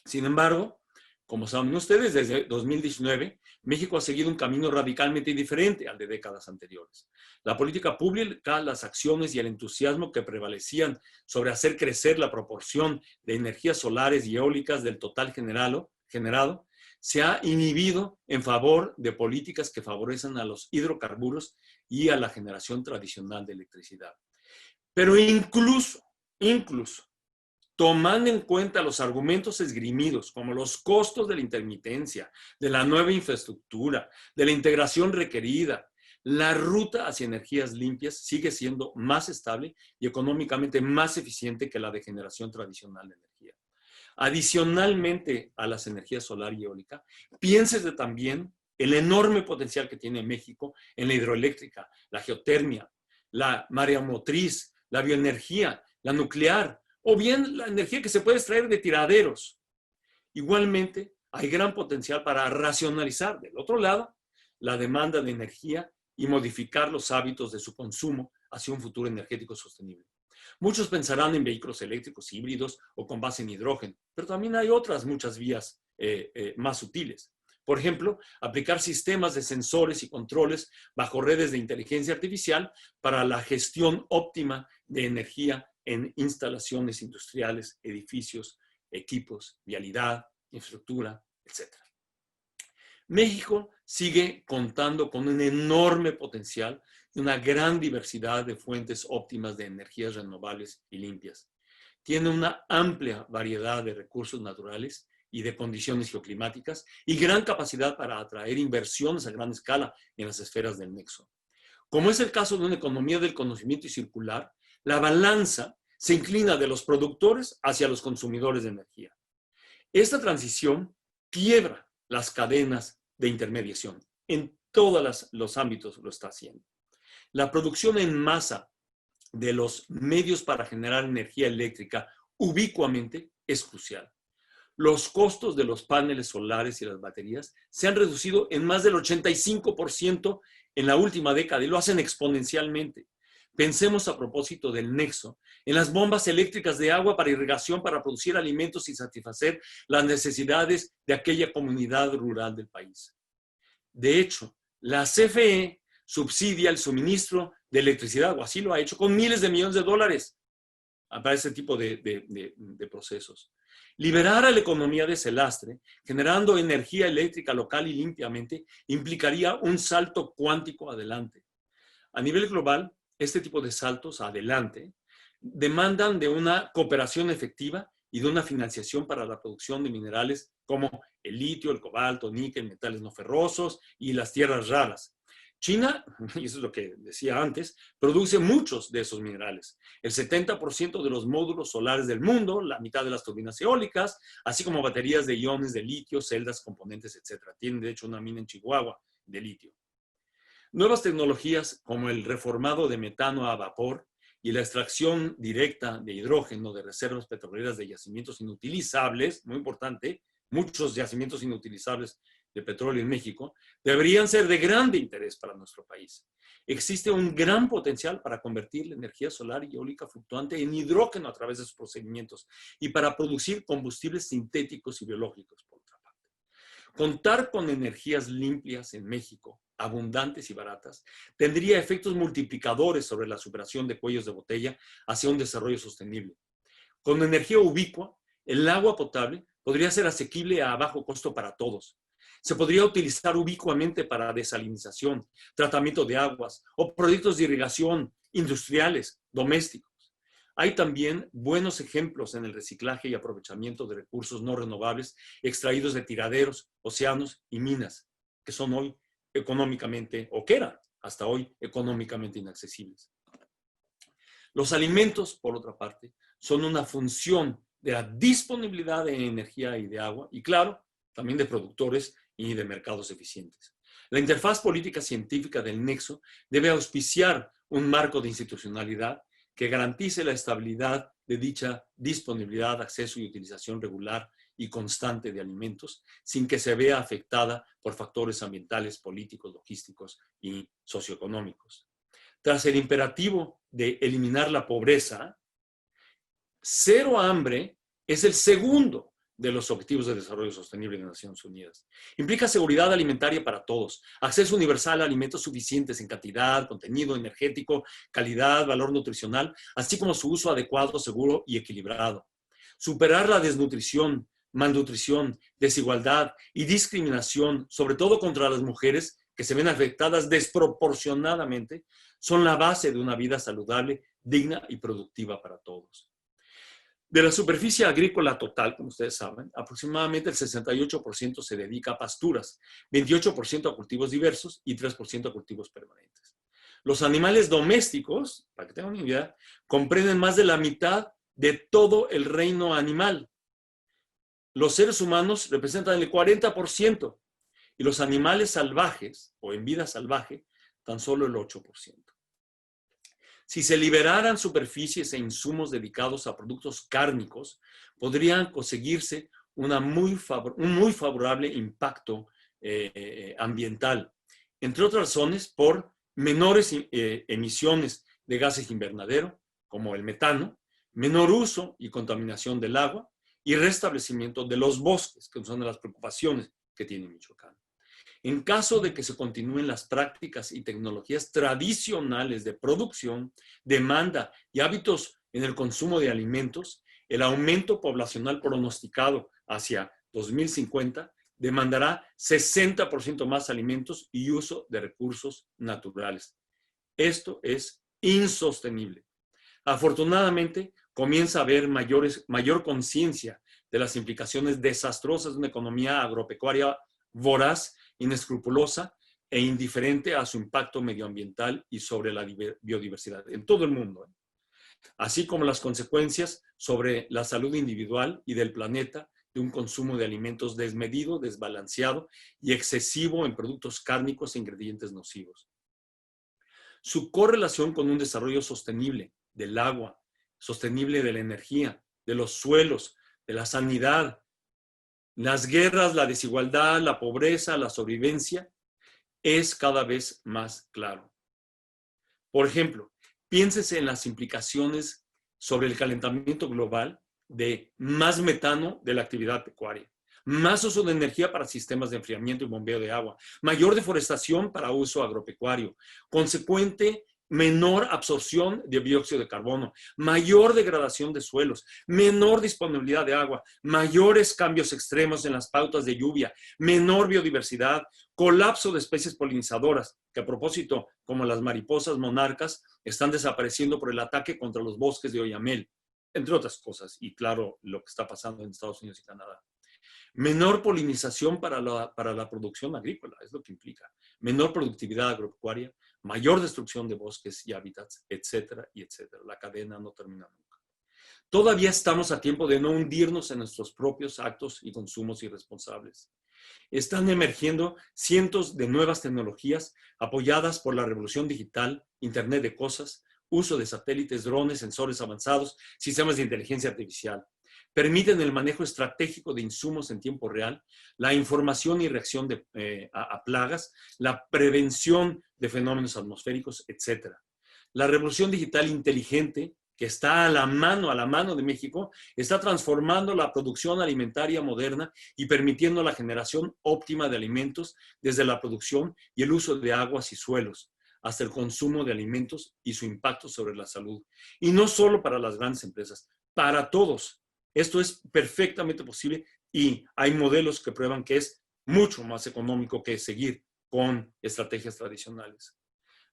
Sin embargo, como saben ustedes, desde 2019, México ha seguido un camino radicalmente diferente al de décadas anteriores. La política pública, las acciones y el entusiasmo que prevalecían sobre hacer crecer la proporción de energías solares y eólicas del total generado, se ha inhibido en favor de políticas que favorecen a los hidrocarburos y a la generación tradicional de electricidad. Pero incluso, tomando en cuenta los argumentos esgrimidos, como los costos de la intermitencia, de la nueva infraestructura, de la integración requerida, la ruta hacia energías limpias sigue siendo más estable y económicamente más eficiente que la de generación tradicional de energía. Adicionalmente a las energías solar y eólica, piénsese también el enorme potencial que tiene México en la hidroeléctrica, la geotermia, la mareomotriz, la bioenergía, la nuclear, o bien la energía que se puede extraer de tiraderos. Igualmente, hay gran potencial para racionalizar, del otro lado, la demanda de energía y modificar los hábitos de su consumo hacia un futuro energético sostenible. Muchos pensarán en vehículos eléctricos híbridos o con base en hidrógeno, pero también hay otras muchas vías más sutiles. Por ejemplo, aplicar sistemas de sensores y controles bajo redes de inteligencia artificial para la gestión óptima de energía en instalaciones industriales, edificios, equipos, vialidad, infraestructura, etc. México sigue contando con un enorme potencial y una gran diversidad de fuentes óptimas de energías renovables y limpias. Tiene una amplia variedad de recursos naturales y de condiciones geoclimáticas y gran capacidad para atraer inversiones a gran escala en las esferas del nexo. Como es el caso de una economía del conocimiento y circular, la balanza se inclina de los productores hacia los consumidores de energía. Esta transición quiebra las cadenas de intermediación. En todos los ámbitos lo está haciendo. La producción en masa de los medios para generar energía eléctrica ubicuamente es crucial. Los costos de los paneles solares y las baterías se han reducido en más del 85% en la última década y lo hacen exponencialmente. Pensemos a propósito del nexo en las bombas eléctricas de agua para irrigación para producir alimentos y satisfacer las necesidades de aquella comunidad rural del país. De hecho, la CFE subsidia el suministro de electricidad, o así lo ha hecho, con miles de millones de dólares para ese tipo de procesos. Liberar a la economía de ese lastre, generando energía eléctrica local y limpiamente, implicaría un salto cuántico adelante. A nivel global, este tipo de saltos adelante demandan de una cooperación efectiva y de una financiación para la producción de minerales como el litio, el cobalto, níquel, metales no ferrosos y las tierras raras. China, y eso es lo que decía antes, produce muchos de esos minerales. El 70% de los módulos solares del mundo, la mitad de las turbinas eólicas, así como baterías de iones de litio, celdas, componentes, etc. Tienen, de hecho, una mina en Chihuahua de litio. Nuevas tecnologías como el reformado de metano a vapor y la extracción directa de hidrógeno de reservas petroleras de yacimientos inutilizables, muy importante, muchos yacimientos inutilizables de petróleo en México, deberían ser de grande interés para nuestro país. Existe un gran potencial para convertir la energía solar y eólica fluctuante en hidrógeno a través de sus procedimientos y para producir combustibles sintéticos y biológicos, por otra parte. Contar con energías limpias en México, abundantes y baratas, tendría efectos multiplicadores sobre la superación de cuellos de botella hacia un desarrollo sostenible. Con energía ubicua, el agua potable podría ser asequible a bajo costo para todos. Se podría utilizar ubicuamente para desalinización, tratamiento de aguas o proyectos de irrigación industriales, domésticos. Hay también buenos ejemplos en el reciclaje y aprovechamiento de recursos no renovables extraídos de tiraderos, océanos y minas, que son hoy económicamente, o que eran hasta hoy económicamente inaccesibles. Los alimentos, por otra parte, son una función de la disponibilidad de energía y de agua, y claro, también de productores y de mercados eficientes. La interfaz política científica del nexo debe auspiciar un marco de institucionalidad que garantice la estabilidad de dicha disponibilidad, acceso y utilización regular y constante de alimentos, sin que se vea afectada por factores ambientales, políticos, logísticos y socioeconómicos. Tras el imperativo de eliminar la pobreza, cero hambre es el segundo de los Objetivos de Desarrollo Sostenible de Naciones Unidas. Implica seguridad alimentaria para todos, acceso universal a alimentos suficientes en cantidad, contenido energético, calidad, valor nutricional, así como su uso adecuado, seguro y equilibrado. Superar la desnutrición, malnutrición, desigualdad y discriminación, sobre todo contra las mujeres que se ven afectadas desproporcionadamente, son la base de una vida saludable, digna y productiva para todos. De la superficie agrícola total, como ustedes saben, aproximadamente el 68% se dedica a pasturas, 28% a cultivos diversos y 3% a cultivos permanentes. Los animales domésticos, para que tengan una idea, comprenden más de la mitad de todo el reino animal. Los seres humanos representan el 40% y los animales salvajes o en vida salvaje tan solo el 8%. Si se liberaran superficies e insumos dedicados a productos cárnicos, podrían conseguirse un muy favorable impacto ambiental, entre otras razones por menores emisiones de gases invernadero, como el metano, menor uso y contaminación del agua y restablecimiento de los bosques, que son de las preocupaciones que tiene Michoacán. En caso de que se continúen las prácticas y tecnologías tradicionales de producción, demanda y hábitos en el consumo de alimentos, el aumento poblacional pronosticado hacia 2050 demandará 60% más alimentos y uso de recursos naturales. Esto es insostenible. Afortunadamente, comienza a haber mayor conciencia de las implicaciones desastrosas de una economía agropecuaria voraz, inescrupulosa e indiferente a su impacto medioambiental y sobre la biodiversidad en todo el mundo, así como las consecuencias sobre la salud individual y del planeta de un consumo de alimentos desmedido, desbalanceado y excesivo en productos cárnicos e ingredientes nocivos. Su correlación con un desarrollo sostenible del agua, sostenible de la energía, de los suelos, de la sanidad, las guerras, la desigualdad, la pobreza, la sobrevivencia, es cada vez más claro. Por ejemplo, piénsese en las implicaciones sobre el calentamiento global de más metano de la actividad pecuaria, más uso de energía para sistemas de enfriamiento y bombeo de agua, mayor deforestación para uso agropecuario, consecuente menor absorción de dióxido de carbono, mayor degradación de suelos, menor disponibilidad de agua, mayores cambios extremos en las pautas de lluvia, menor biodiversidad, colapso de especies polinizadoras, que a propósito, como las mariposas monarcas, están desapareciendo por el ataque contra los bosques de Oyamel, entre otras cosas, y claro, lo que está pasando en Estados Unidos y Canadá. Menor polinización para la producción agrícola, es lo que implica. Menor productividad agropecuaria, mayor destrucción de bosques y hábitats, etcétera, y etcétera. La cadena no termina nunca. Todavía estamos a tiempo de no hundirnos en nuestros propios actos y consumos irresponsables. Están emergiendo cientos de nuevas tecnologías apoyadas por la revolución digital, Internet de cosas, uso de satélites, drones, sensores avanzados, sistemas de inteligencia artificial. Permiten el manejo estratégico de insumos en tiempo real, la información y reacción a plagas, la prevención de fenómenos atmosféricos, etc. La revolución digital inteligente, que está a la mano de México, está transformando la producción alimentaria moderna y permitiendo la generación óptima de alimentos desde la producción y el uso de aguas y suelos, hasta el consumo de alimentos y su impacto sobre la salud. Y no solo para las grandes empresas, para todos. Esto es perfectamente posible y hay modelos que prueban que es mucho más económico que seguir con estrategias tradicionales.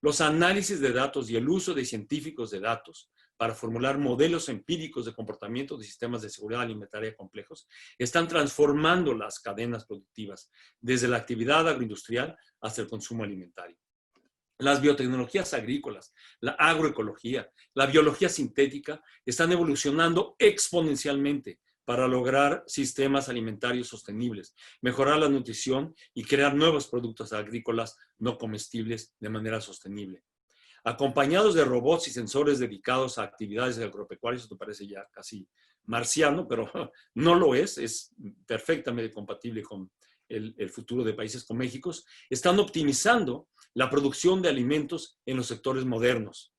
Los análisis de datos y el uso de científicos de datos para formular modelos empíricos de comportamiento de sistemas de seguridad alimentaria complejos están transformando las cadenas productivas, desde la actividad agroindustrial hasta el consumo alimentario. Las biotecnologías agrícolas, la agroecología, la biología sintética están evolucionando exponencialmente para lograr sistemas alimentarios sostenibles, mejorar la nutrición y crear nuevos productos agrícolas no comestibles de manera sostenible. Acompañados de robots y sensores dedicados a actividades agropecuarias, esto parece ya casi marciano, pero no lo es perfectamente compatible con el futuro de países como México, están optimizando la producción de alimentos en los sectores modernos,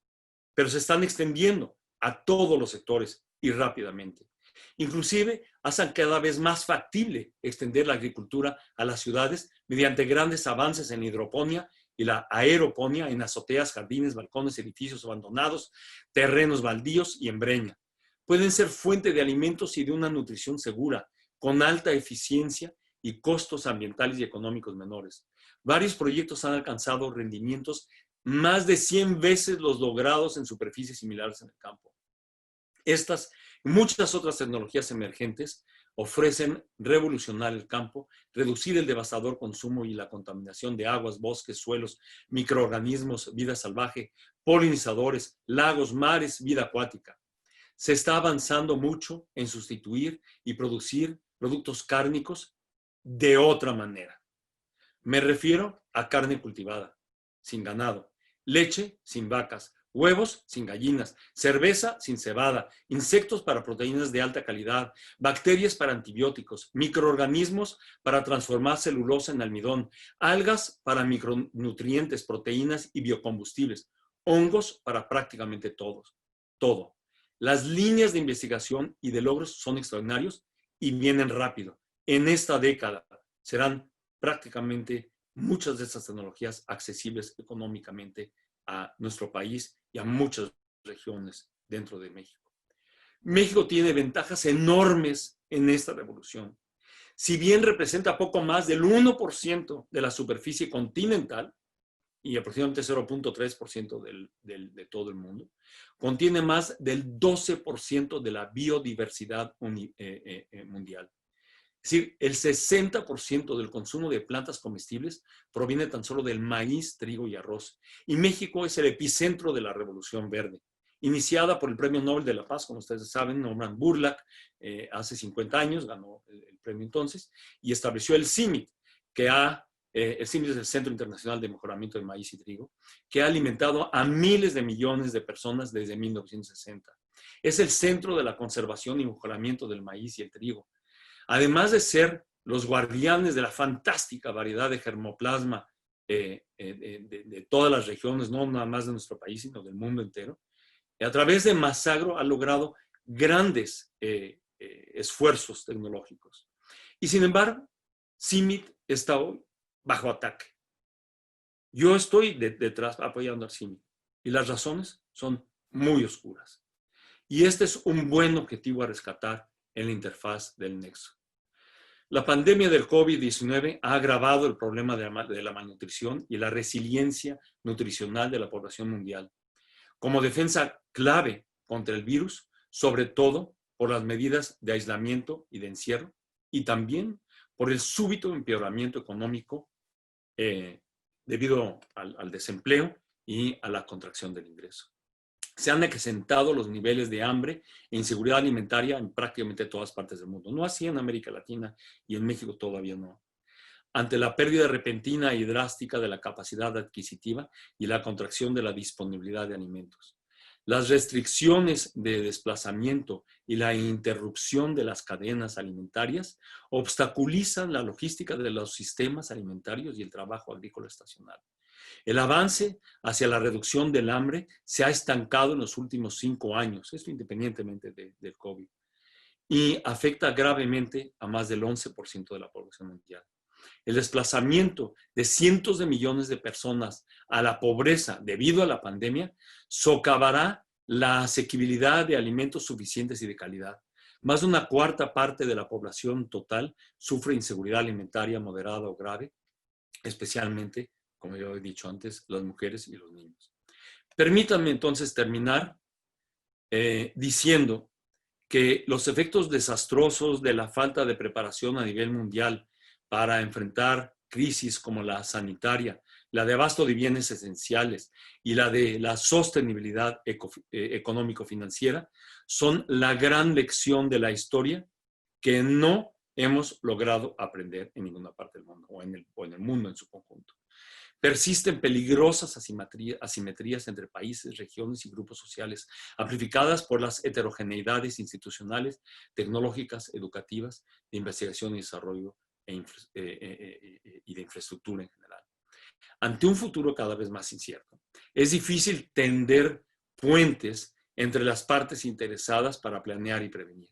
pero se están extendiendo a todos los sectores y rápidamente. Inclusive, hacen cada vez más factible extender la agricultura a las ciudades mediante grandes avances en la hidroponía y la aeroponía en azoteas, jardines, balcones, edificios abandonados, terrenos baldíos y en breña. Pueden ser fuente de alimentos y de una nutrición segura, con alta eficiencia y costos ambientales y económicos menores. Varios proyectos han alcanzado rendimientos más de 100 veces los logrados en superficies similares en el campo. Estas y muchas otras tecnologías emergentes ofrecen revolucionar el campo, reducir el devastador consumo y la contaminación de aguas, bosques, suelos, microorganismos, vida salvaje, polinizadores, lagos, mares, vida acuática. Se está avanzando mucho en sustituir y producir productos cárnicos de otra manera. Me refiero a carne cultivada, sin ganado, leche sin vacas, huevos sin gallinas, cerveza sin cebada, insectos para proteínas de alta calidad, bacterias para antibióticos, microorganismos para transformar celulosa en almidón, algas para micronutrientes, proteínas y biocombustibles, hongos para prácticamente todo. Las líneas de investigación y de logros son extraordinarios y vienen rápido. En esta década serán prácticamente muchas de estas tecnologías accesibles económicamente a nuestro país y a muchas regiones dentro de México. México tiene ventajas enormes en esta revolución. Si bien representa poco más del 1% de la superficie continental y aproximadamente 0.3% de todo el mundo, contiene más del 12% de la biodiversidad mundial. Es decir, el 60% del consumo de plantas comestibles proviene tan solo del maíz, trigo y arroz. Y México es el epicentro de la Revolución Verde, iniciada por el Premio Nobel de la Paz, como ustedes saben, Norman Borlaug, hace 50 años, ganó el premio entonces, y estableció el CIMMYT, el CIMMYT es el Centro Internacional de Mejoramiento del Maíz y Trigo, que ha alimentado a miles de millones de personas desde 1960. Es el centro de la conservación y mejoramiento del maíz y el trigo. Además de ser los guardianes de la fantástica variedad de germoplasma de todas las regiones, no nada más de nuestro país, sino del mundo entero, a través de Masagro ha logrado grandes esfuerzos tecnológicos. Y sin embargo, CIMMYT está hoy bajo ataque. Yo estoy detrás apoyando al CIMMYT y las razones son muy oscuras. Y este es un buen objetivo a rescatar en la interfaz del nexo. La pandemia del COVID-19 ha agravado el problema de la malnutrición y la resiliencia nutricional de la población mundial. Como defensa clave contra el virus, sobre todo por las medidas de aislamiento y de encierro, y también por el súbito empeoramiento económico debido al desempleo y a la contracción del ingreso. Se han acrecentado los niveles de hambre e inseguridad alimentaria en prácticamente todas partes del mundo. No así en América Latina y en México todavía no. Ante la pérdida repentina y drástica de la capacidad adquisitiva y la contracción de la disponibilidad de alimentos. Las restricciones de desplazamiento y la interrupción de las cadenas alimentarias obstaculizan la logística de los sistemas alimentarios y el trabajo agrícola estacional. El avance hacia la reducción del hambre se ha estancado en los últimos 5 años, esto independientemente del COVID, y afecta gravemente a más del 11% de la población mundial. El desplazamiento de cientos de millones de personas a la pobreza debido a la pandemia socavará la asequibilidad de alimentos suficientes y de calidad. Más de una cuarta parte de la población total sufre inseguridad alimentaria moderada o grave, especialmente, como yo he dicho antes, las mujeres y los niños. Permítanme entonces terminar diciendo que los efectos desastrosos de la falta de preparación a nivel mundial para enfrentar crisis como la sanitaria, la de abasto de bienes esenciales y la de la sostenibilidad económico-financiera son la gran lección de la historia que no hemos logrado aprender en ninguna parte del mundo o en el mundo en su conjunto. Persisten peligrosas asimetrías entre países, regiones y grupos sociales, amplificadas por las heterogeneidades institucionales, tecnológicas, educativas, de investigación y desarrollo y de infraestructura en general. Ante un futuro cada vez más incierto, es difícil tender puentes entre las partes interesadas para planear y prevenir.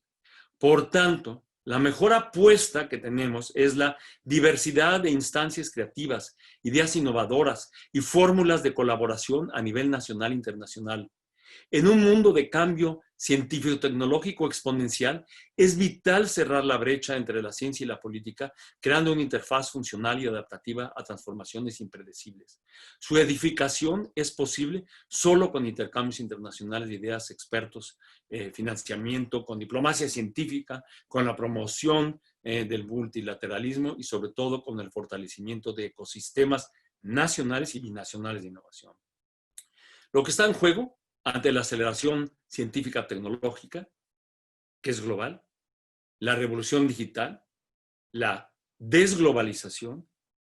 Por tanto, la mejor apuesta que tenemos es la diversidad de instancias creativas, ideas innovadoras y fórmulas de colaboración a nivel nacional e internacional. En un mundo de cambio científico-tecnológico exponencial, es vital cerrar la brecha entre la ciencia y la política, creando una interfaz funcional y adaptativa a transformaciones impredecibles. Su edificación es posible solo con intercambios internacionales de ideas, expertos, financiamiento, con diplomacia científica, con la promoción del multilateralismo y sobre todo con el fortalecimiento de ecosistemas nacionales y binacionales de innovación. Lo que está en juego ante la aceleración científica tecnológica, que es global, la revolución digital, la desglobalización,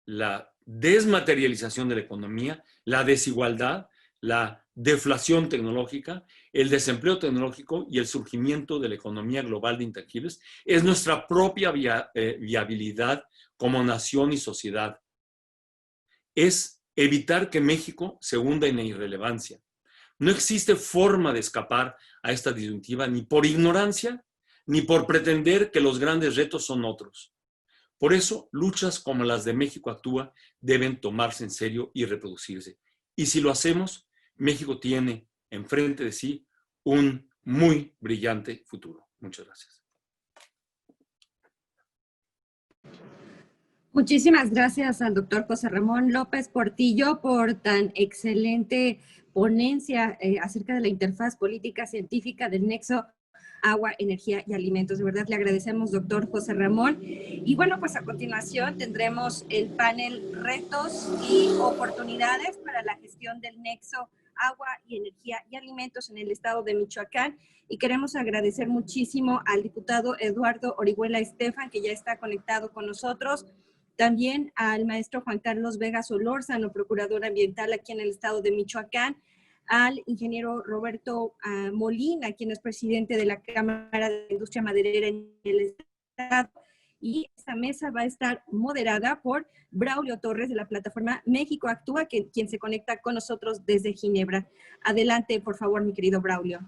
la desmaterialización de la economía, la desigualdad, la deflación tecnológica, el desempleo tecnológico y el surgimiento de la economía global de intangibles, es nuestra propia viabilidad como nación y sociedad. Es evitar que México se hunda en la irrelevancia. No existe forma de escapar a esta disyuntiva ni por ignorancia, ni por pretender que los grandes retos son otros. Por eso, luchas como las de México Actúa deben tomarse en serio y reproducirse. Y si lo hacemos, México tiene enfrente de sí un muy brillante futuro. Muchas gracias. Muchísimas gracias al doctor José Ramón López Portillo por tan excelente ponencia acerca de la interfaz política científica del nexo agua, energía y alimentos. De verdad le agradecemos, doctor José Ramón. Y bueno, pues a continuación tendremos el panel Retos y Oportunidades para la gestión del nexo agua y energía y alimentos en el estado de Michoacán. Y queremos agradecer muchísimo al diputado Eduardo Orihuela Estefan, que ya está conectado con nosotros. También al maestro Juan Carlos Vega Solórzano, procurador ambiental aquí en el estado de Michoacán, al ingeniero Roberto Molina, quien es presidente de la Cámara de Industria Maderera en el estado. Y esta mesa va a estar moderada por Braulio Torres de la plataforma México Actúa, quien se conecta con nosotros desde Ginebra. Adelante, por favor, mi querido Braulio.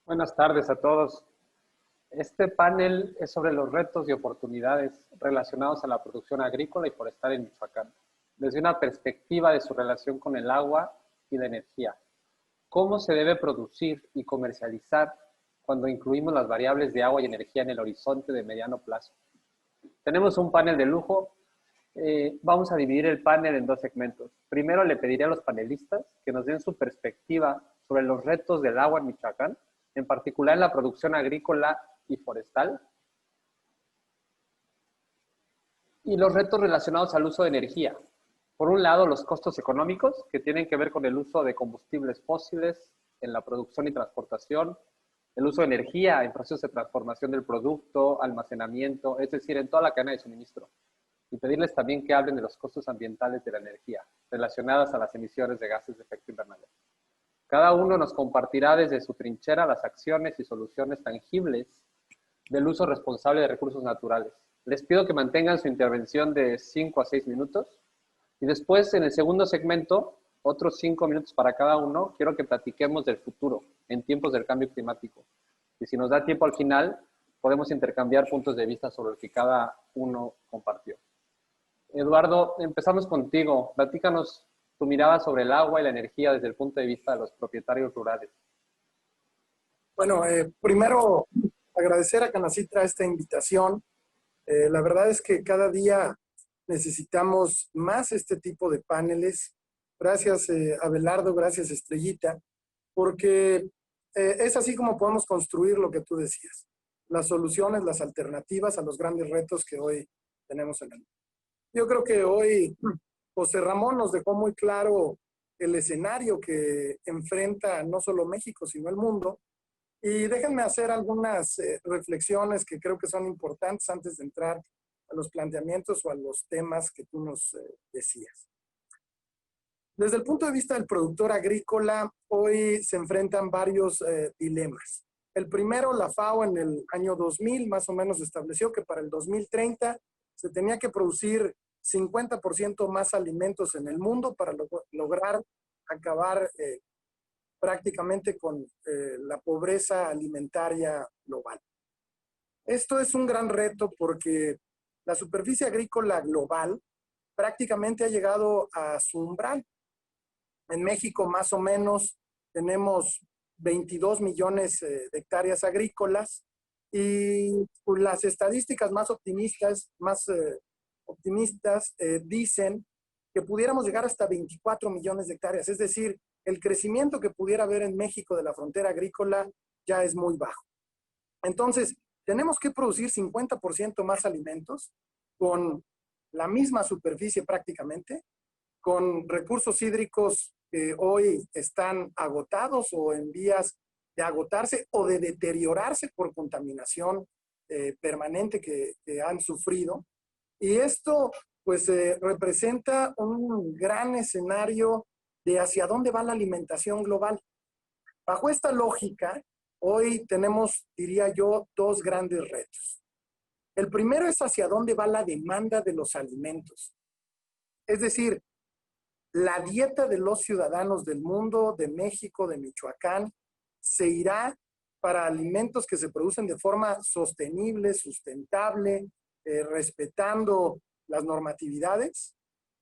Buenas tardes a todos. Este panel es sobre los retos y oportunidades relacionados a la producción agrícola y forestal en Michoacán, desde una perspectiva de su relación con el agua y la energía. ¿Cómo se debe producir y comercializar cuando incluimos las variables de agua y energía en el horizonte de mediano plazo? Tenemos un panel de lujo. Vamos a dividir el panel en 2 segmentos. Primero le pediré a los panelistas que nos den su perspectiva sobre los retos del agua en Michoacán, en particular en la producción agrícola y forestal, y los retos relacionados al uso de energía. Por un lado, los costos económicos, que tienen que ver con el uso de combustibles fósiles en la producción y transportación, el uso de energía en procesos de transformación del producto, almacenamiento, es decir, en toda la cadena de suministro. y pedirles también que hablen de los costos ambientales de la energía relacionadas a las emisiones de gases de efecto invernadero. Cada uno nos compartirá desde su trinchera las acciones y soluciones tangibles del uso responsable de recursos naturales. Les pido que mantengan su intervención de 5 a 6 minutos y después, en el segundo segmento, otros 5 minutos para cada uno, quiero que platiquemos del futuro en tiempos del cambio climático. Y si nos da tiempo al final, podemos intercambiar puntos de vista sobre lo que cada uno compartió. Eduardo, empezamos contigo. Platícanos tu mirada sobre el agua y la energía desde el punto de vista de los propietarios rurales. Bueno, primero agradecer a Canacintra esta invitación. La verdad es que cada día necesitamos más este tipo de paneles. Gracias, Abelardo, gracias, Estrellita, porque es así como podemos construir lo que tú decías, las soluciones, las alternativas a los grandes retos que hoy tenemos en el mundo. Yo creo que hoy José Ramón nos dejó muy claro el escenario que enfrenta no solo México, sino el mundo. Y déjenme hacer algunas reflexiones que creo que son importantes antes de entrar a los planteamientos o a los temas que tú nos decías. Desde el punto de vista del productor agrícola, hoy se enfrentan varios dilemas. El primero, la FAO en el año 2000 más o menos estableció que para el 2030 se tenía que producir 50% más alimentos en el mundo para lograr acabar prácticamente con la pobreza alimentaria global. Esto es un gran reto porque la superficie agrícola global prácticamente ha llegado a su umbral. En México más o menos tenemos 22 millones de hectáreas agrícolas y las estadísticas más optimistas dicen que pudiéramos llegar hasta 24 millones de hectáreas. Es decir, el crecimiento que pudiera haber en México de la frontera agrícola ya es muy bajo. Entonces, tenemos que producir 50% más alimentos con la misma superficie prácticamente, con recursos hídricos que hoy están agotados o en vías de agotarse o de deteriorarse por contaminación permanente que han sufrido. Y esto pues representa un gran escenario de hacia dónde va la alimentación global. Bajo esta lógica, hoy tenemos, diría yo, dos grandes retos. El primero es hacia dónde va la demanda de los alimentos. Es decir, la dieta de los ciudadanos del mundo, de México, de Michoacán, se irá para alimentos que se producen de forma sostenible, sustentable, respetando las normatividades,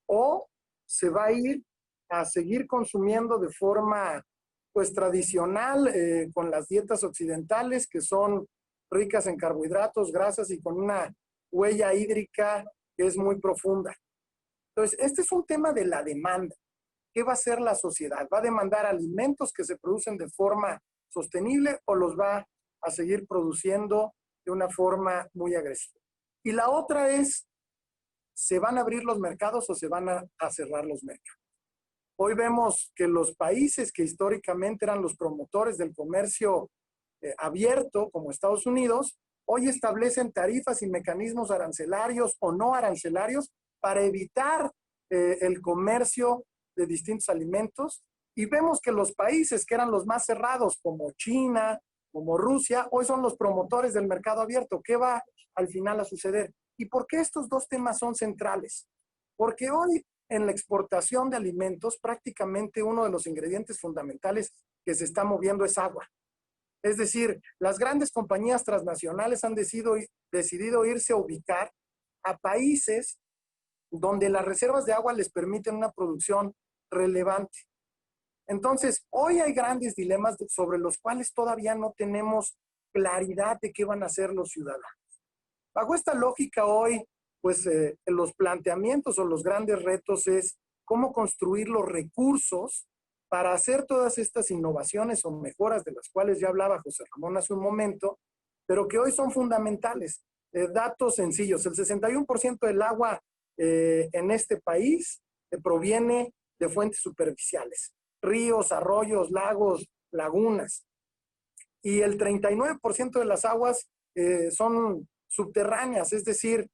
o se va a ir a seguir consumiendo de forma pues tradicional con las dietas occidentales que son ricas en carbohidratos, grasas y con una huella hídrica que es muy profunda. Entonces, este es un tema de la demanda. ¿Qué va a hacer la sociedad? ¿Va a demandar alimentos que se producen de forma sostenible o los va a seguir produciendo de una forma muy agresiva? Y la otra es, ¿se van a abrir los mercados o se van a cerrar los mercados? Hoy vemos que los países que históricamente eran los promotores del comercio abierto, como Estados Unidos, hoy establecen tarifas y mecanismos arancelarios o no arancelarios para evitar el comercio de distintos alimentos. Y vemos que los países que eran los más cerrados, como China, como Rusia, hoy son los promotores del mercado abierto. ¿Qué va al final a suceder? ¿Y por qué estos dos temas son centrales? Porque hoy en la exportación de alimentos, prácticamente uno de los ingredientes fundamentales que se está moviendo es agua. Es decir, las grandes compañías transnacionales han decidido irse a ubicar a países donde las reservas de agua les permiten una producción relevante. Entonces, hoy hay grandes dilemas sobre los cuales todavía no tenemos claridad de qué van a hacer los ciudadanos. Bajo esta lógica hoy, pues los planteamientos o los grandes retos es cómo construir los recursos para hacer todas estas innovaciones o mejoras de las cuales ya hablaba José Ramón hace un momento, pero que hoy son fundamentales. Datos sencillos, el 61% del agua en este país proviene de fuentes superficiales, ríos, arroyos, lagos, lagunas. Y el 39% de las aguas son subterráneas, es decir,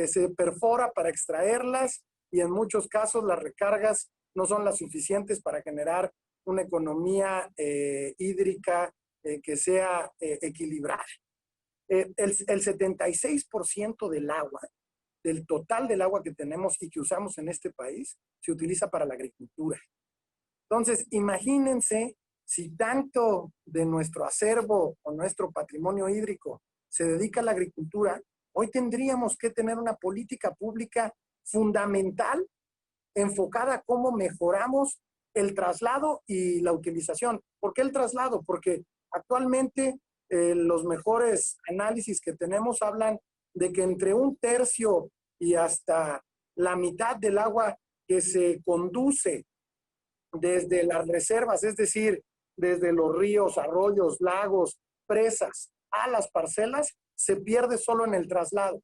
se perfora para extraerlas y en muchos casos las recargas no son las suficientes para generar una economía hídrica que sea equilibrada. El 76% del agua, del total del agua que tenemos y que usamos en este país, se utiliza para la agricultura. Entonces, imagínense si tanto de nuestro acervo o nuestro patrimonio hídrico se dedica a la agricultura, hoy tendríamos que tener una política pública fundamental enfocada a cómo mejoramos el traslado y la utilización. ¿Por qué el traslado? Porque actualmente los mejores análisis que tenemos hablan de que entre 1/3 y hasta la mitad del agua que se conduce desde las reservas, es decir, desde los ríos, arroyos, lagos, presas a las parcelas, se pierde solo en el traslado.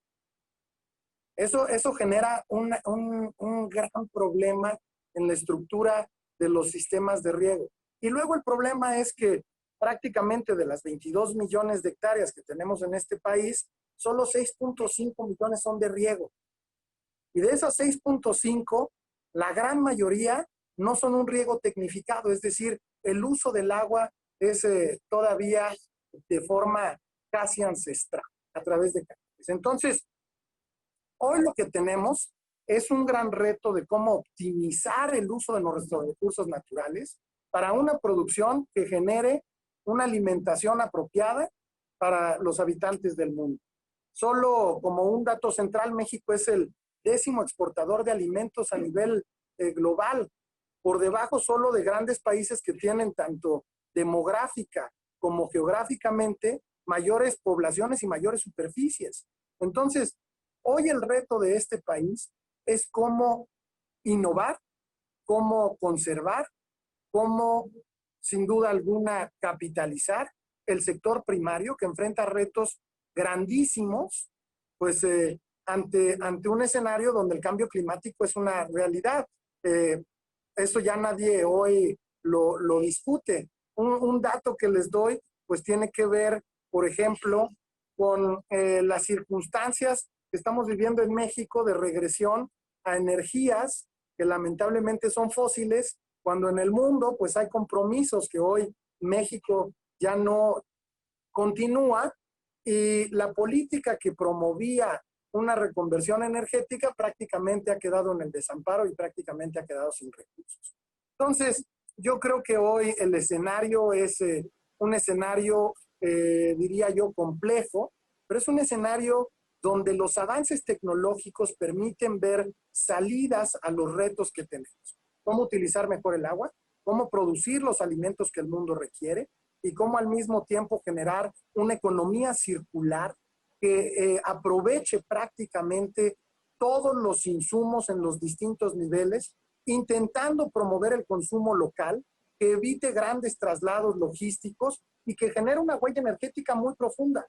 Eso genera un gran problema en la estructura de los sistemas de riego. Y luego el problema es que prácticamente de las 22 millones de hectáreas que tenemos en este país, solo 6.5 millones son de riego. Y de esas 6.5, la gran mayoría no son un riego tecnificado, es decir, el uso del agua es todavía de forma casi ancestral, a través de canales. Entonces, hoy lo que tenemos es un gran reto de cómo optimizar el uso de nuestros recursos naturales para una producción que genere una alimentación apropiada para los habitantes del mundo. Solo como un dato central, México es el 10º exportador de alimentos a nivel global, por debajo solo de grandes países que tienen tanto demográfica como geográficamente mayores poblaciones y mayores superficies. Entonces, hoy el reto de este país es cómo innovar, cómo conservar, cómo, sin duda alguna, capitalizar el sector primario que enfrenta retos grandísimos, pues ante un escenario donde el cambio climático es una realidad. Eso ya nadie hoy lo discute. Un dato que les doy, pues tiene que ver, por ejemplo, con las circunstancias que estamos viviendo en México de regresión a energías que lamentablemente son fósiles, cuando en el mundo pues hay compromisos que hoy México ya no continúa, y la política que promovía una reconversión energética prácticamente ha quedado en el desamparo y prácticamente ha quedado sin recursos. Entonces, yo creo que hoy el escenario es un escenario, diría yo, complejo, pero es un escenario donde los avances tecnológicos permiten ver salidas a los retos que tenemos. Cómo utilizar mejor el agua, cómo producir los alimentos que el mundo requiere y cómo al mismo tiempo generar una economía circular que aproveche prácticamente todos los insumos en los distintos niveles, intentando promover el consumo local, que evite grandes traslados logísticos y que genere una huella energética muy profunda.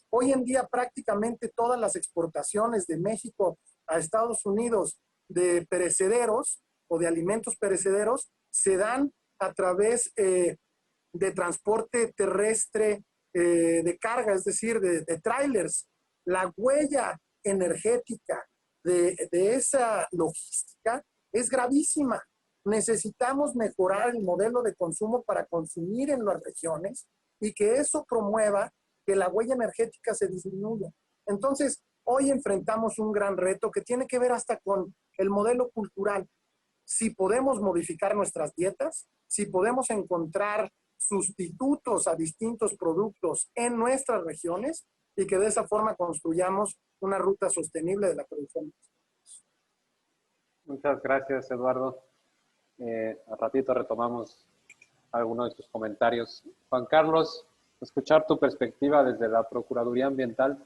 Hoy en día prácticamente todas las exportaciones de México a Estados Unidos de perecederos o de alimentos perecederos se dan a través de transporte terrestre de carga, es decir, de trailers. La huella energética de esa logística es gravísima. Necesitamos mejorar el modelo de consumo para consumir en las regiones y que eso promueva que la huella energética se disminuya. Entonces, hoy enfrentamos un gran reto que tiene que ver hasta con el modelo cultural. Si podemos modificar nuestras dietas, si podemos encontrar sustitutos a distintos productos en nuestras regiones y que de esa forma construyamos una ruta sostenible de la producción. Muchas gracias, Eduardo. Al ratito retomamos algunos de tus comentarios. Juan Carlos, escuchar tu perspectiva desde la Procuraduría Ambiental.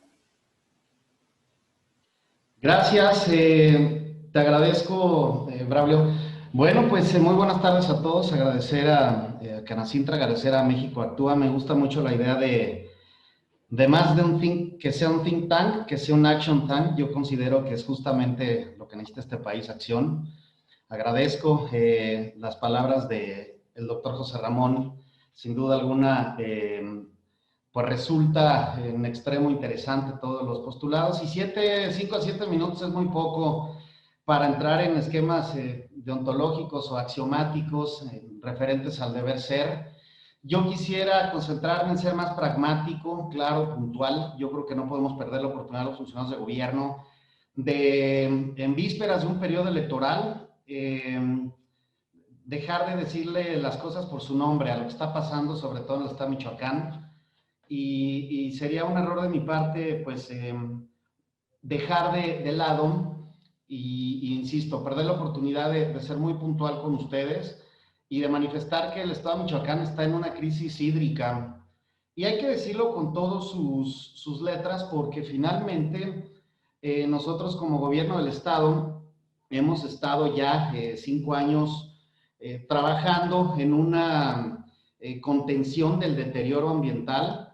Gracias, te agradezco, Braulio. Bueno, pues muy buenas tardes a todos. Agradecer a Canacintra, agradecer a México Actúa. Me gusta mucho la idea de más de un que sea un think tank, que sea un action tank. Yo considero que es justamente lo que necesita este país, acción. Agradezco las palabras del doctor José Ramón. Sin duda alguna, pues resulta en extremo interesante todos los postulados, y 5 a 7 minutos es muy poco para entrar en esquemas deontológicos o axiomáticos referentes al deber ser. Yo quisiera concentrarme en ser más pragmático, claro, puntual. Yo creo que no podemos perder la oportunidad de los funcionarios de gobierno de, en vísperas de un periodo electoral, dejar de decirle las cosas por su nombre a lo que está pasando, sobre todo en el estado de Michoacán. Y sería un error de mi parte, pues, dejar de lado y insisto, perder la oportunidad de ser muy puntual con ustedes y de manifestar que el estado de Michoacán está en una crisis hídrica. Y hay que decirlo con todas sus letras, porque finalmente nosotros como gobierno del estado hemos estado ya 5 años trabajando en una contención del deterioro ambiental.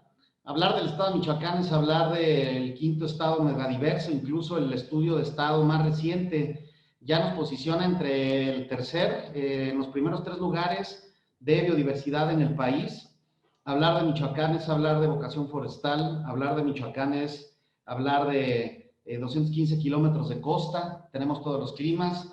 Hablar del estado de Michoacán es hablar del 5º estado megadiverso, incluso el estudio de estado más reciente ya nos posiciona entre el tercer, en los primeros 3 lugares de biodiversidad en el país. Hablar de Michoacán es hablar de vocación forestal, hablar de Michoacán es hablar de 215 kilómetros de costa, tenemos todos los climas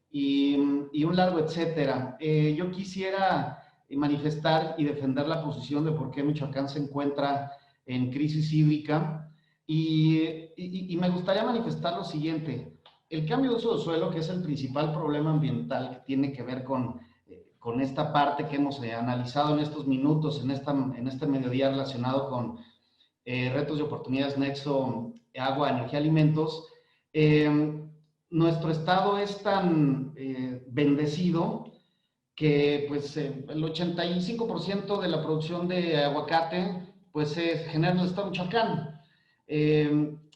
y un largo etcétera. Yo quisiera manifestar y defender la posición de por qué Michoacán se encuentra en crisis hídrica y me gustaría manifestar lo siguiente. El cambio de uso de suelo, que es el principal problema ambiental que tiene que ver con esta parte que hemos analizado en estos minutos, en este mediodía relacionado con retos y oportunidades nexo, agua, energía, alimentos. Nuestro estado es tan bendecido que pues, el 85% de la producción de aguacate pues, se genera en el estado de Michoacán.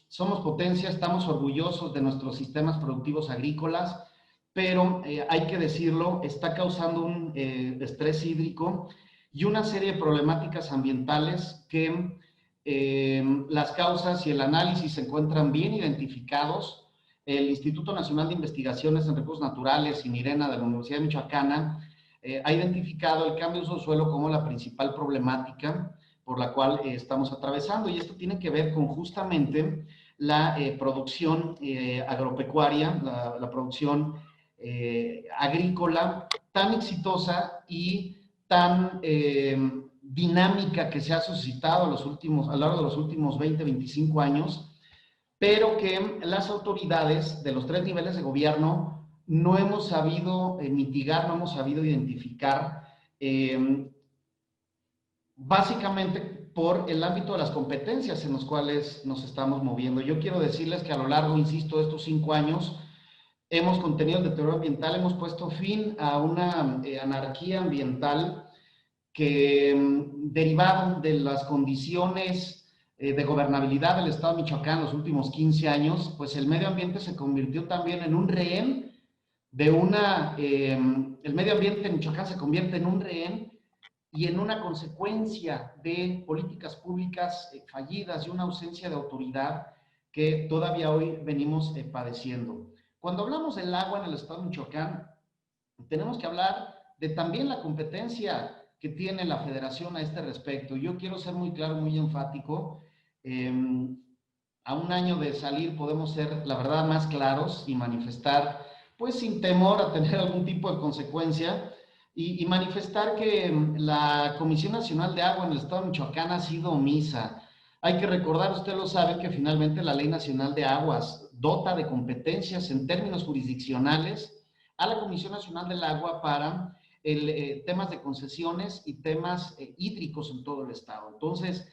Somos potencia, estamos orgullosos de nuestros sistemas productivos agrícolas, pero hay que decirlo, está causando un estrés hídrico y una serie de problemáticas ambientales que las causas y el análisis se encuentran bien identificados. El Instituto Nacional de Investigaciones en Recursos Naturales, INIRENA, de la Universidad de Michoacana, ha identificado el cambio de uso de suelo como la principal problemática por la cual estamos atravesando, y esto tiene que ver con justamente la producción agropecuaria, la producción agrícola tan exitosa y tan dinámica que se ha suscitado a lo largo de los últimos 20, 25 años, pero que las autoridades de los 3 niveles de gobierno no hemos sabido mitigar, no hemos sabido identificar, básicamente por el ámbito de las competencias en los cuales nos estamos moviendo. Yo quiero decirles que a lo largo, insisto, de estos 5 años, hemos contenido el deterioro ambiental, hemos puesto fin a una anarquía ambiental que, derivado de las condiciones de gobernabilidad del estado de Michoacán en los últimos 15 años, pues el medio ambiente se convirtió también en un rehén el medio ambiente en Michoacán se convierte en un rehén y en una consecuencia de políticas públicas fallidas y una ausencia de autoridad que todavía hoy venimos padeciendo. Cuando hablamos del agua en el estado de Michoacán, tenemos que hablar de también la competencia que tiene la federación a este respecto. Yo quiero ser muy claro, muy enfático. A un año de salir podemos ser, la verdad, más claros y manifestar, pues sin temor a tener algún tipo de consecuencia, y manifestar que la Comisión Nacional de Agua en el estado de Michoacán ha sido omisa. Hay que recordar, ustedes lo saben, que finalmente la Ley Nacional de Aguas dota de competencias en términos jurisdiccionales a la Comisión Nacional del Agua para temas de concesiones y temas hídricos en todo el estado. Entonces,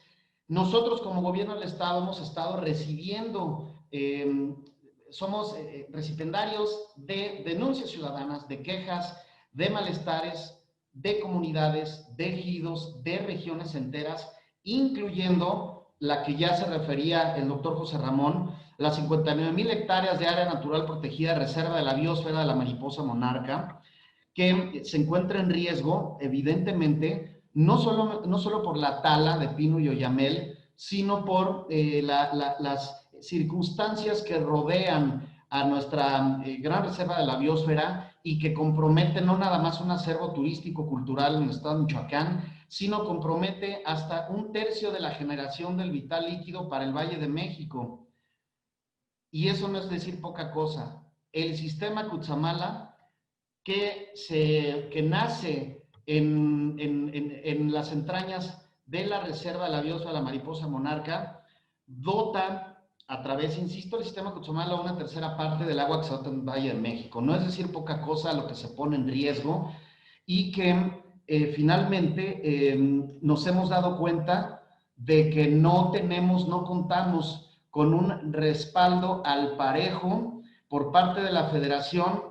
nosotros como gobierno del estado hemos estado recibiendo, somos recipiendarios de denuncias ciudadanas, de quejas, de malestares, de comunidades, de ejidos, de regiones enteras, incluyendo la que ya se refería el doctor José Ramón, las 59,000 hectáreas de área natural protegida, reserva de la biosfera de la mariposa monarca, que se encuentra en riesgo, evidentemente, no solo por la tala de pino y oyamel, sino por las circunstancias que rodean a nuestra gran reserva de la biosfera y que comprometen no nada más un acervo turístico cultural en el estado de Michoacán, sino compromete hasta 1/3 de la generación del vital líquido para el Valle de México. Y eso no es decir poca cosa. El sistema Cutzamala, que nace en las entrañas de la reserva de la biosfera de la mariposa monarca, dota a través, insisto, el sistema Cutzamala 1/3 parte del agua que se bota en el Valle de México. No es decir poca cosa lo que se pone en riesgo, y que finalmente nos hemos dado cuenta de que no contamos con un respaldo al parejo por parte de la Federación.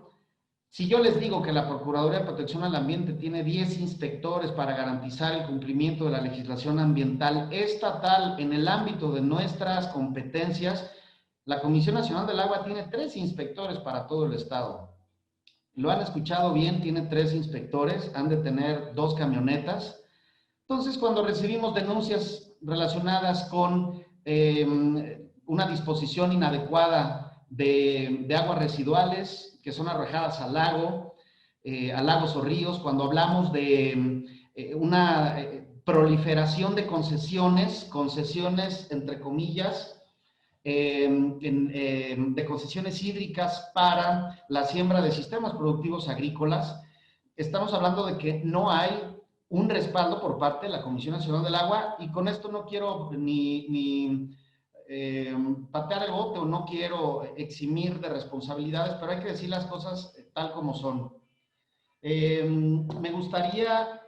Si yo les digo que la Procuraduría de Protección al Ambiente tiene 10 inspectores para garantizar el cumplimiento de la legislación ambiental estatal en el ámbito de nuestras competencias, la Comisión Nacional del Agua tiene 3 inspectores para todo el estado. Lo han escuchado bien, tiene 3 inspectores, han de tener 2 camionetas. Entonces, cuando recibimos denuncias relacionadas con una disposición inadecuada de aguas residuales que son arrojadas al lago, a lagos o ríos, cuando hablamos de una proliferación de concesiones entre comillas, de concesiones hídricas para la siembra de sistemas productivos agrícolas, estamos hablando de que no hay un respaldo por parte de la Comisión Nacional del Agua, y con esto no quiero ni patear el bote o no quiero eximir de responsabilidades, pero hay que decir las cosas tal como son. Me gustaría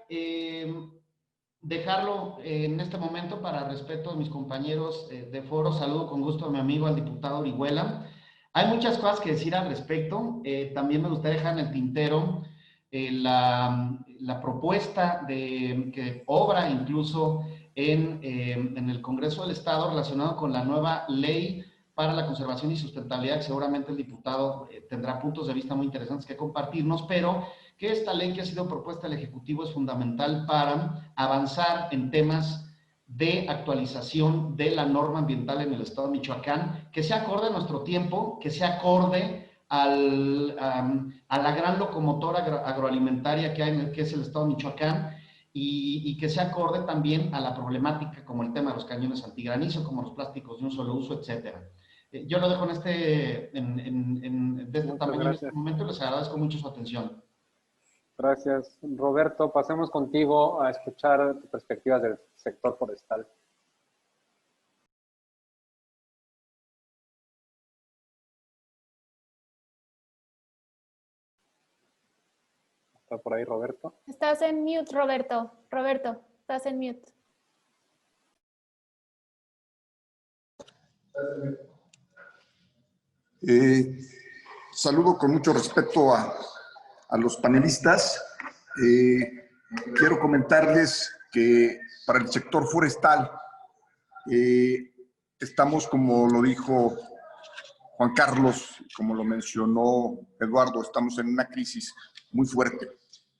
dejarlo en este momento para respeto de mis compañeros de foro. Saludo con gusto a mi amigo, al diputado Orihuela. Hay muchas cosas que decir al respecto. También me gustaría dejar en el tintero la propuesta que obra incluso en el Congreso del Estado relacionado con la nueva ley para la conservación y sustentabilidad, que seguramente el diputado tendrá puntos de vista muy interesantes que compartirnos, pero que esta ley que ha sido propuesta al Ejecutivo es fundamental para avanzar en temas de actualización de la norma ambiental en el estado de Michoacán, que sea acorde a nuestro tiempo, que sea acorde a la gran locomotora agroalimentaria que hay, que es el estado de Michoacán, y que sea acorde también a la problemática como el tema de los cañones antigranizo, como los plásticos de un solo uso, etcétera. Yo lo dejo de este tamaño en este momento. Les agradezco mucho su atención. Gracias. Roberto, pasemos contigo a escuchar perspectivas del sector forestal. ¿Está por ahí, Roberto? Estás en mute, Roberto. Roberto, estás en mute. Saludo con mucho respeto a los panelistas. Quiero comentarles que para el sector forestal estamos, como lo dijo Juan Carlos, como lo mencionó Eduardo, estamos en una crisis muy fuerte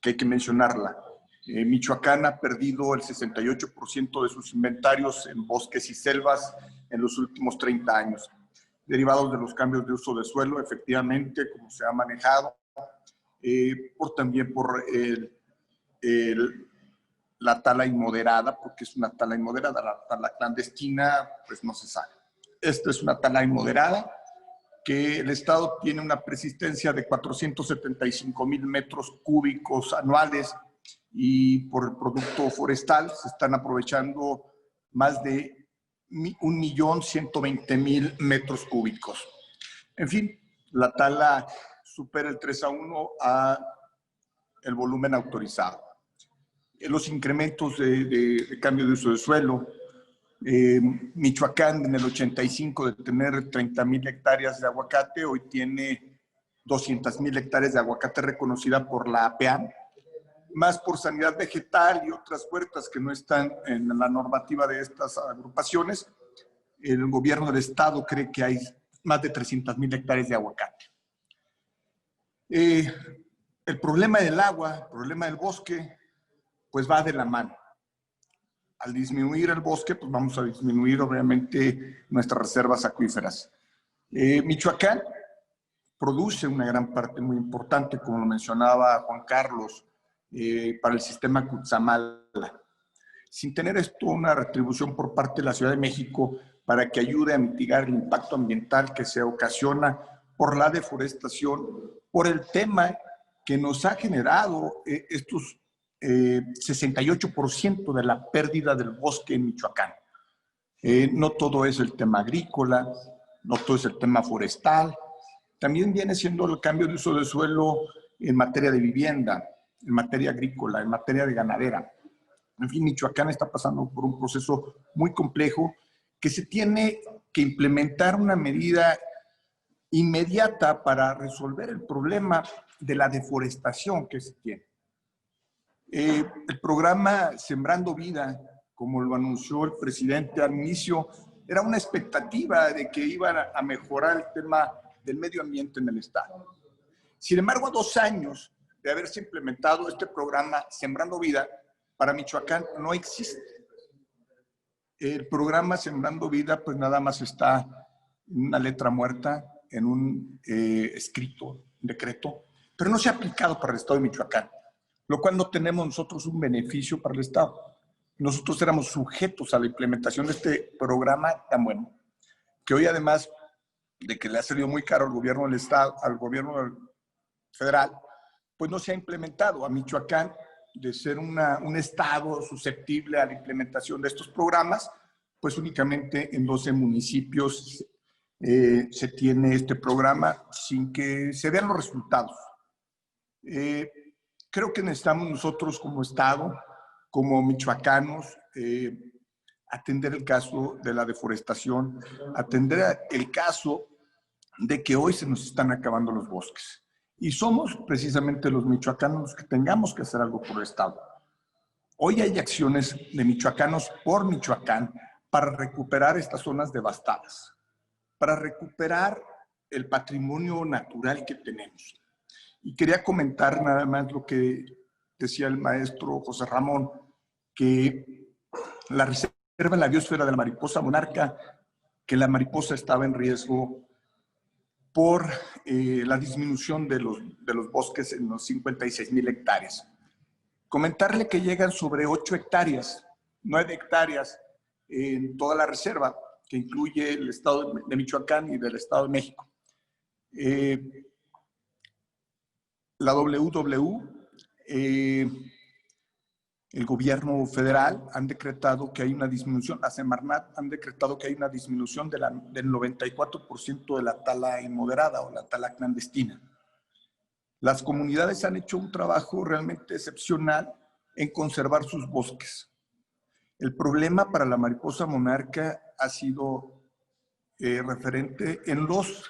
que hay que mencionarla. Michoacán ha perdido el 68% de sus inventarios en bosques y selvas en los últimos 30 años, derivados de los cambios de uso de suelo, efectivamente, como se ha manejado, también por la tala inmoderada, porque es una tala inmoderada. La tala clandestina, pues no se sabe. Esta es una tala inmoderada, que el Estado tiene una persistencia de 475,000 metros cúbicos anuales, y por el producto forestal se están aprovechando más de 1.120.000 metros cúbicos. En fin, la tala supera el 3:1 a el volumen autorizado. Los incrementos de cambio de uso de suelo. Michoacán, en el 85, de tener 30,000 hectáreas de aguacate, hoy tiene 200,000 hectáreas de aguacate reconocida por la APAM, más por sanidad vegetal y otras huertas que no están en la normativa de estas agrupaciones. El gobierno del estado cree que hay más de 300,000 hectáreas de aguacate. El problema del agua, el problema del bosque, pues va de la mano. Al disminuir el bosque, pues vamos a disminuir obviamente nuestras reservas acuíferas. Michoacán produce una gran parte muy importante, como lo mencionaba Juan Carlos, para el sistema Cutzamala. sin tener esto una retribución por parte de la Ciudad de México para que ayude a mitigar el impacto ambiental que se ocasiona por la deforestación, por el tema que nos ha generado estos 68% de la pérdida del bosque en Michoacán. No todo es el tema agrícola, no todo es el tema forestal, también viene siendo el cambio de uso de suelo en materia de vivienda, en materia agrícola, en materia de ganadera. En fin, Michoacán está pasando por un proceso muy complejo que se tiene que implementar una medida inmediata para resolver el problema de la deforestación que se tiene. El programa Sembrando Vida, como lo anunció el presidente al inicio, era una expectativa de que iban a mejorar el tema del medio ambiente en el Estado. Sin embargo, a 2 años de haberse implementado este programa Sembrando Vida, para Michoacán no existe. El programa Sembrando Vida pues nada más está en una letra muerta, en un escrito, un decreto, pero no se ha aplicado para el Estado de Michoacán, lo cual no tenemos nosotros un beneficio para el Estado. Nosotros éramos sujetos a la implementación de este programa tan bueno, que hoy además de que le ha salido muy caro al gobierno del Estado, al gobierno federal, pues no se ha implementado. A Michoacán, de ser un estado susceptible a la implementación de estos programas, pues únicamente en 12 municipios se tiene este programa sin que se vean los resultados. Creo que necesitamos nosotros como estado, como michoacanos, atender el caso de la deforestación, atender el caso de que hoy se nos están acabando los bosques. Y somos precisamente los michoacanos los que tengamos que hacer algo por el Estado. Hoy hay acciones de michoacanos por Michoacán para recuperar estas zonas devastadas, para recuperar el patrimonio natural que tenemos. Y quería comentar nada más lo que decía el maestro José Ramón, que la reserva en la biosfera de la mariposa monarca, que la mariposa estaba en riesgo por la disminución de los bosques en los 56,000 hectáreas. Comentarle que llegan sobre 8 hectáreas, 9 hectáreas en toda la reserva, que incluye el estado de Michoacán y del Estado de México. La WW, el gobierno federal han decretado que hay una disminución, la Semarnat han decretado que hay una disminución del 94% de la tala inmoderada o la tala clandestina. Las comunidades han hecho un trabajo realmente excepcional en conservar sus bosques. El problema para la mariposa monarca ha sido referente en los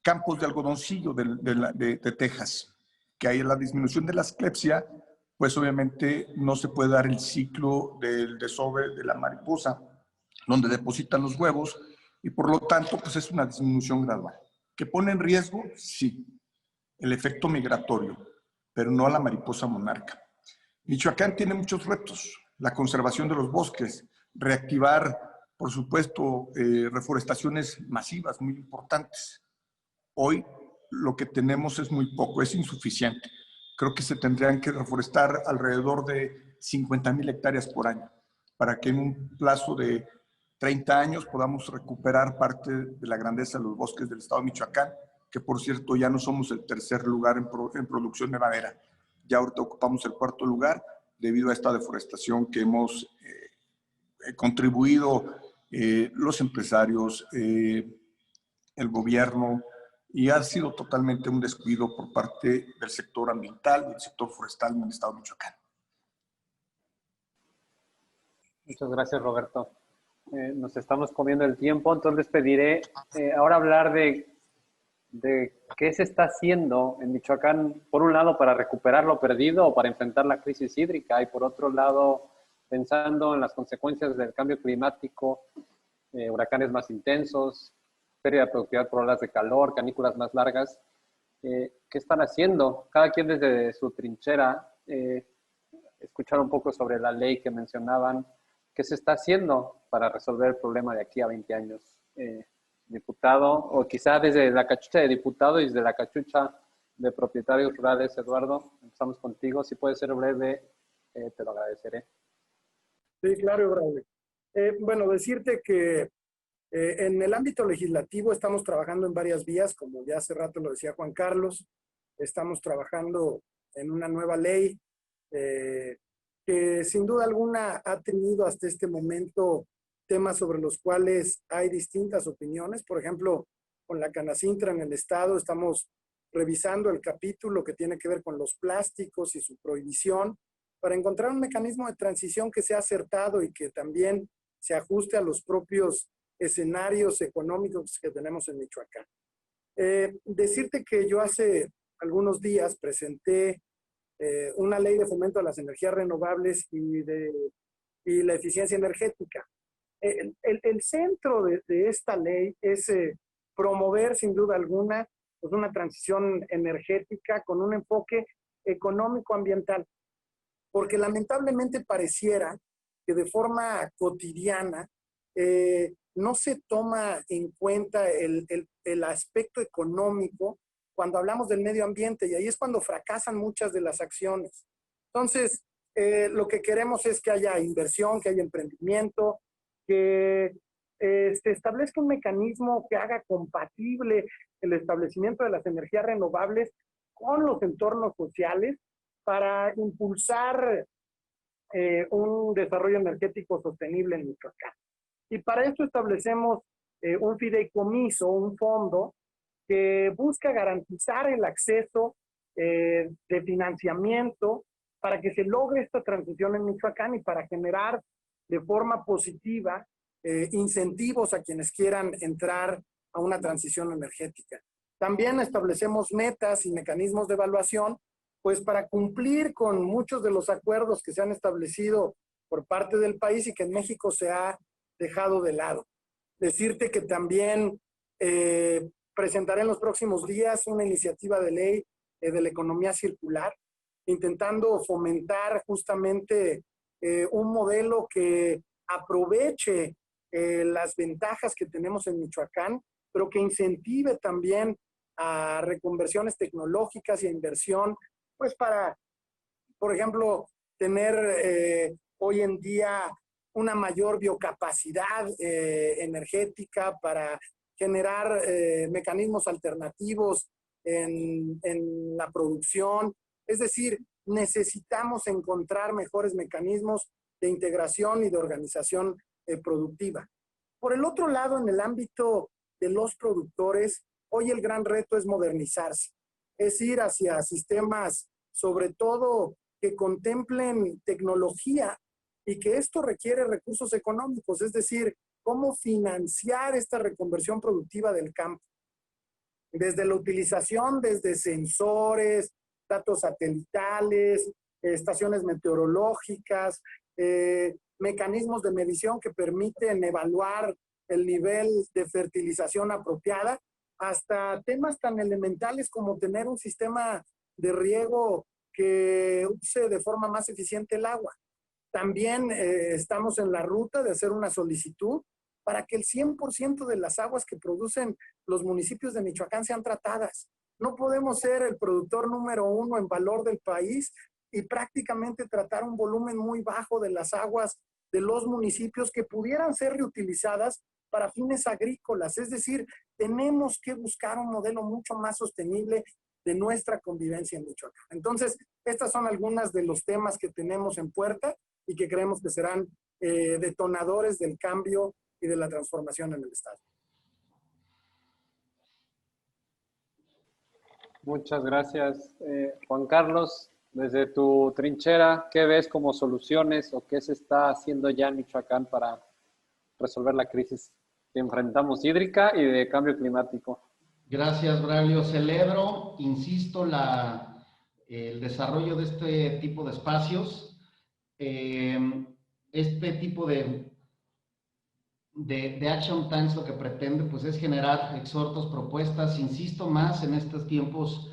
campos de algodoncillo de Texas, que hay la disminución de la asclepsia, pues obviamente no se puede dar el ciclo del desove de la mariposa, donde depositan los huevos, y por lo tanto, pues es una disminución gradual. ¿Que pone en riesgo? Sí, el efecto migratorio, pero no a la mariposa monarca. Michoacán tiene muchos retos: la conservación de los bosques, reactivar, por supuesto, reforestaciones masivas muy importantes. Hoy lo que tenemos es muy poco, es insuficiente. Creo que se tendrían que reforestar alrededor de 50,000 hectáreas por año para que en un plazo de 30 años podamos recuperar parte de la grandeza de los bosques del estado de Michoacán, que por cierto ya no somos el tercer lugar en producción de madera. Ya ahorita ocupamos el 4º lugar debido a esta deforestación que hemos contribuido los empresarios, el gobierno, y ha sido totalmente un descuido por parte del sector ambiental y del sector forestal en el estado de Michoacán. Muchas gracias, Roberto. Nos estamos comiendo el tiempo, entonces pediré ahora hablar de qué se está haciendo en Michoacán, por un lado para recuperar lo perdido o para enfrentar la crisis hídrica, y por otro lado pensando en las consecuencias del cambio climático, huracanes más intensos, pérdida de productividad por olas de calor, canículas más largas. ¿Qué están haciendo? Cada quien desde su trinchera, escuchar un poco sobre la ley que mencionaban. ¿Qué se está haciendo para resolver el problema de aquí a 20 años? Diputado, o quizá desde la cachucha de diputado y desde la cachucha de propietarios rurales, Eduardo, empezamos contigo. Si puede ser breve, te lo agradeceré. Sí, claro, Braulio. Bueno, decirte que en el ámbito legislativo estamos trabajando en varias vías, como ya hace rato lo decía Juan Carlos. Estamos trabajando en una nueva ley que sin duda alguna ha tenido hasta este momento temas sobre los cuales hay distintas opiniones. Por ejemplo, con la Canacintra en el Estado estamos revisando el capítulo que tiene que ver con los plásticos y su prohibición para encontrar un mecanismo de transición que sea acertado y que también se ajuste a los propios escenarios económicos que tenemos en Michoacán. Decirte que yo hace algunos días presenté una ley de fomento a las energías renovables y la eficiencia energética. El centro de esta ley es promover sin duda alguna pues una transición energética con un enfoque económico-ambiental, porque lamentablemente pareciera que de forma cotidiana no se toma en cuenta el aspecto económico cuando hablamos del medio ambiente, y ahí es cuando fracasan muchas de las acciones. Entonces, lo que queremos es que haya inversión, que haya emprendimiento, que se establezca un mecanismo que haga compatible el establecimiento de las energías renovables con los entornos sociales para impulsar un desarrollo energético sostenible en Michoacán. Y para esto establecemos un fideicomiso, un fondo que busca garantizar el acceso de financiamiento para que se logre esta transición en Michoacán y para generar de forma positiva incentivos a quienes quieran entrar a una transición energética. También establecemos metas y mecanismos de evaluación, pues para cumplir con muchos de los acuerdos que se han establecido por parte del país y que en México se ha dejado de lado. Decirte que también presentaré en los próximos días una iniciativa de ley de la economía circular, intentando fomentar justamente un modelo que aproveche las ventajas que tenemos en Michoacán, pero que incentive también a reconversiones tecnológicas y a inversión, pues para, por ejemplo, tener hoy en día una mayor biocapacidad energética para generar mecanismos alternativos en la producción. Es decir, necesitamos encontrar mejores mecanismos de integración y de organización productiva. Por el otro lado, en el ámbito de los productores, hoy el gran reto es modernizarse, es ir hacia sistemas, sobre todo, que contemplen tecnología y que esto requiere recursos económicos, es decir, cómo financiar esta reconversión productiva del campo. Desde la utilización, desde sensores, datos satelitales, estaciones meteorológicas, mecanismos de medición que permiten evaluar el nivel de fertilización apropiada, hasta temas tan elementales como tener un sistema de riego que use de forma más eficiente el agua. También estamos en la ruta de hacer una solicitud para que el 100% de las aguas que producen los municipios de Michoacán sean tratadas. No podemos ser el productor número 1 en valor del país y prácticamente tratar un volumen muy bajo de las aguas de los municipios que pudieran ser reutilizadas para fines agrícolas. Es decir, tenemos que buscar un modelo mucho más sostenible de nuestra convivencia en Michoacán. Entonces, estas son algunas de los temas que tenemos en puerta y que creemos que serán detonadores del cambio y de la transformación en el Estado. Muchas gracias, Juan Carlos. Desde tu trinchera, ¿qué ves como soluciones o qué se está haciendo ya en Michoacán para resolver la crisis que enfrentamos hídrica y de cambio climático? Gracias, Braulio. Celebro, insisto, el desarrollo de este tipo de espacios. Este tipo de action tanks lo que pretende pues, es generar exhortos, propuestas, insisto más en estos tiempos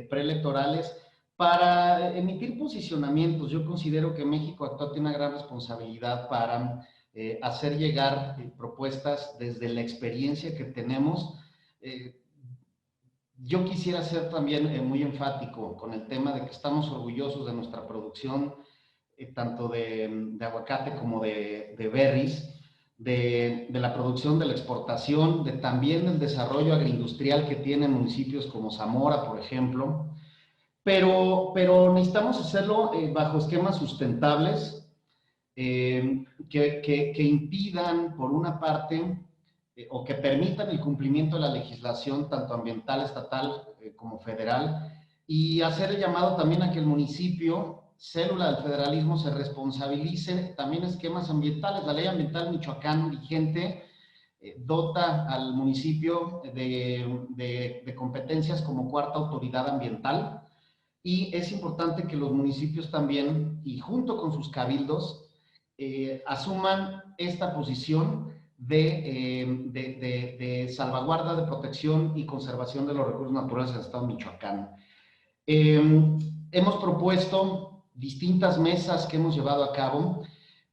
preelectorales, para emitir posicionamientos. Yo considero que México actual tiene una gran responsabilidad para hacer llegar propuestas desde la experiencia que tenemos. Yo quisiera ser también muy enfático con el tema de que estamos orgullosos de nuestra producción tanto de aguacate como de berries, de la producción, de la exportación, también del desarrollo agroindustrial que tienen municipios como Zamora, por ejemplo. Pero necesitamos hacerlo bajo esquemas sustentables que impidan, por una parte, o que permitan el cumplimiento de la legislación, tanto ambiental, estatal como federal, y hacer el llamado también a que el municipio, célula del federalismo, se responsabilice también esquemas ambientales. La ley ambiental Michoacán vigente dota al municipio de competencias como cuarta autoridad ambiental, y es importante que los municipios también, y junto con sus cabildos, asuman esta posición de salvaguarda, de protección y conservación de los recursos naturales del estado de Michoacán. Hemos propuesto distintas mesas que hemos llevado a cabo.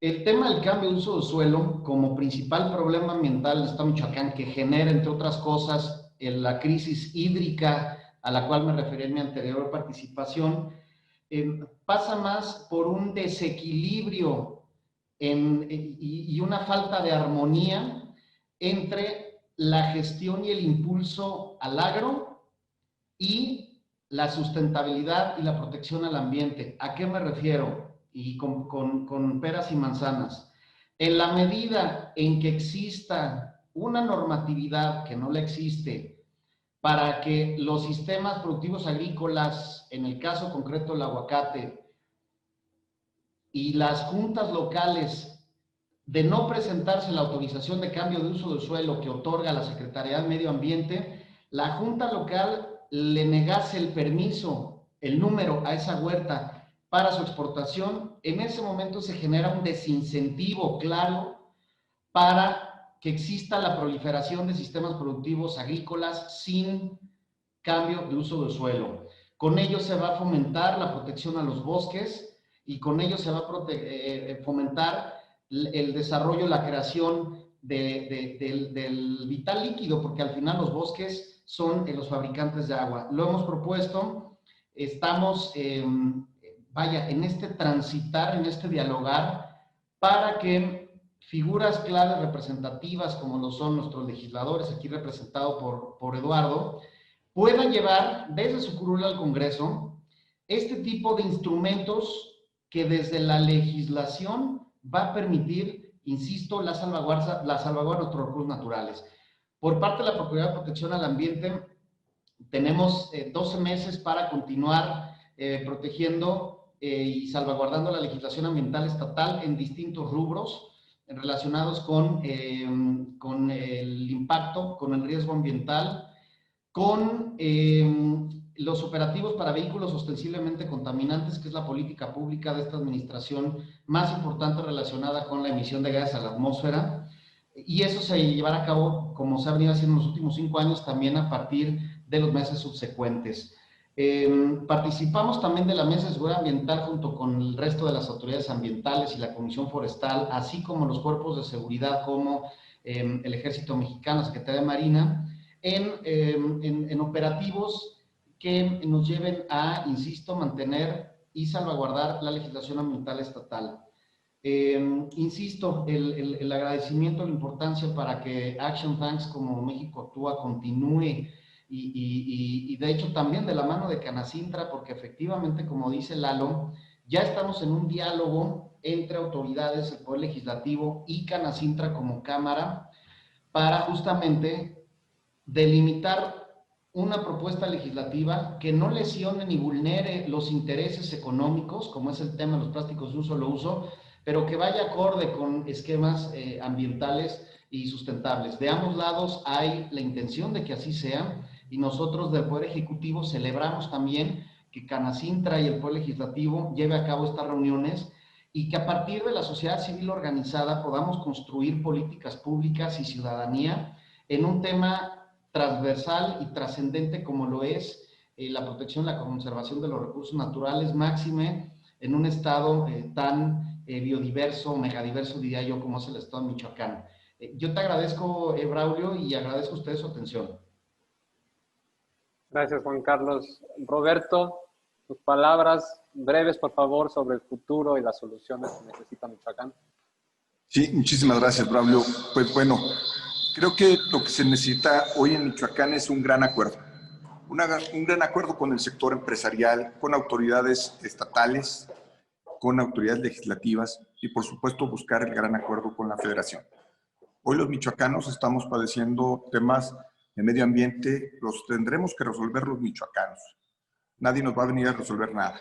El tema del cambio de uso de suelo como principal problema ambiental del estado de Michoacán, que genera, entre otras cosas, la crisis hídrica a la cual me referí en mi anterior participación, pasa más por un desequilibrio y una falta de armonía entre la gestión y el impulso al agro y la sustentabilidad y la protección al ambiente. ¿A qué me refiero? Y con peras y manzanas. En la medida en que exista una normatividad que no la existe para que los sistemas productivos agrícolas, en el caso concreto del aguacate, y las juntas locales, de no presentarse la autorización de cambio de uso del suelo que otorga la Secretaría de Medio Ambiente, la junta local le negase el permiso, el número a esa huerta para su exportación, en ese momento se genera un desincentivo claro para que exista la proliferación de sistemas productivos agrícolas sin cambio de uso del suelo. Con ello se va a fomentar la protección a los bosques y con ello se va a fomentar el desarrollo, la creación del vital líquido, porque al final los bosques son los fabricantes de agua. Lo hemos propuesto, estamos, en este transitar, en este dialogar, para que figuras claves representativas, como lo son nuestros legisladores, aquí representado por Eduardo, puedan llevar desde su curul al Congreso este tipo de instrumentos que desde la legislación va a permitir, insisto, la salvaguarda de nuestros recursos naturales. Por parte de la Procuraduría de Protección al Ambiente, tenemos 12 meses para continuar protegiendo y salvaguardando la legislación ambiental estatal en distintos rubros relacionados con el impacto, con el riesgo ambiental, con los operativos para vehículos ostensiblemente contaminantes, que es la política pública de esta administración más importante relacionada con la emisión de gases a la atmósfera, y eso se llevará a cabo, como se ha venido haciendo en los últimos 5 años, también a partir de los meses subsecuentes. Participamos también de la Mesa de Seguridad Ambiental junto con el resto de las autoridades ambientales y la Comisión Forestal, así como los cuerpos de seguridad como el Ejército Mexicano, la Secretaría de Marina, en operativos que nos lleven a, insisto, mantener y salvaguardar la legislación ambiental estatal. Insisto, el agradecimiento, la importancia para que Action Thanks como México Actúa continúe y de hecho también de la mano de Canacintra, porque efectivamente, como dice Lalo, ya estamos en un diálogo entre autoridades, el Poder Legislativo y Canacintra como Cámara para justamente delimitar una propuesta legislativa que no lesione ni vulnere los intereses económicos, como es el tema de los plásticos de un solo uso, pero que vaya acorde con esquemas ambientales y sustentables. De ambos lados hay la intención de que así sea, y nosotros del Poder Ejecutivo celebramos también que Canacintra y el Poder Legislativo lleve a cabo estas reuniones y que a partir de la sociedad civil organizada podamos construir políticas públicas y ciudadanía en un tema transversal y trascendente como lo es la protección y la conservación de los recursos naturales, máxime en un estado tan biodiverso, megadiverso, diría yo, como es el estado de Michoacán. Yo te agradezco, Braulio, y agradezco a ustedes su atención. Gracias, Juan Carlos. Roberto, tus palabras breves, por favor, sobre el futuro y las soluciones que necesita Michoacán. Sí, muchísimas gracias, Braulio. Pues bueno, creo que lo que se necesita hoy en Michoacán es un gran acuerdo. Un gran acuerdo con el sector empresarial, con autoridades estatales, con autoridades legislativas y, por supuesto, buscar el gran acuerdo con la Federación. Hoy los michoacanos estamos padeciendo temas de medio ambiente, los tendremos que resolver los michoacanos. Nadie nos va a venir a resolver nada.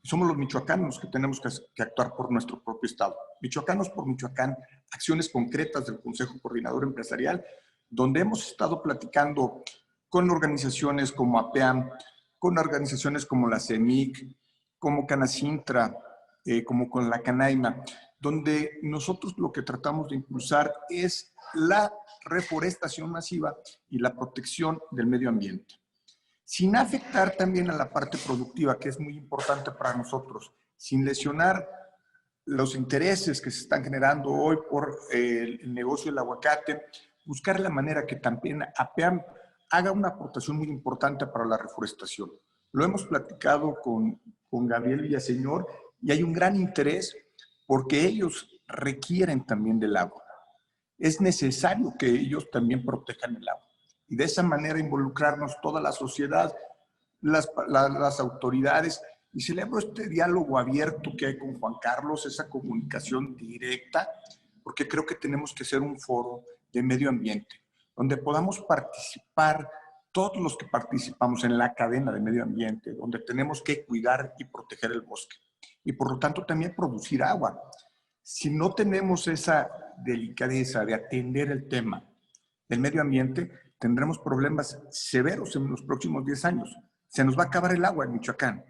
Somos los michoacanos que tenemos que actuar por nuestro propio estado. Michoacanos por Michoacán, acciones concretas del Consejo Coordinador Empresarial, donde hemos estado platicando con organizaciones como APEAM, con organizaciones como la CEMIC, como Canacintra, como con la Canaima, donde nosotros lo que tratamos de impulsar es la reforestación masiva y la protección del medio ambiente, sin afectar también a la parte productiva, que es muy importante para nosotros, sin lesionar los intereses que se están generando hoy por el negocio del aguacate, buscar la manera que también APEAM haga una aportación muy importante para la reforestación. Lo hemos platicado con Gabriel Villaseñor y hay un gran interés porque ellos requieren también del agua. Es necesario que ellos también protejan el agua. Y de esa manera involucrarnos toda la sociedad, las autoridades. Y celebro este diálogo abierto que hay con Juan Carlos, esa comunicación directa, porque creo que tenemos que ser un foro de medio ambiente, donde podamos participar todos los que participamos en la cadena de medio ambiente, donde tenemos que cuidar y proteger el bosque. Y por lo tanto también producir agua. Si no tenemos esa delicadeza de atender el tema del medio ambiente, tendremos problemas severos en los próximos 10 años. Se nos va a acabar el agua en Michoacán.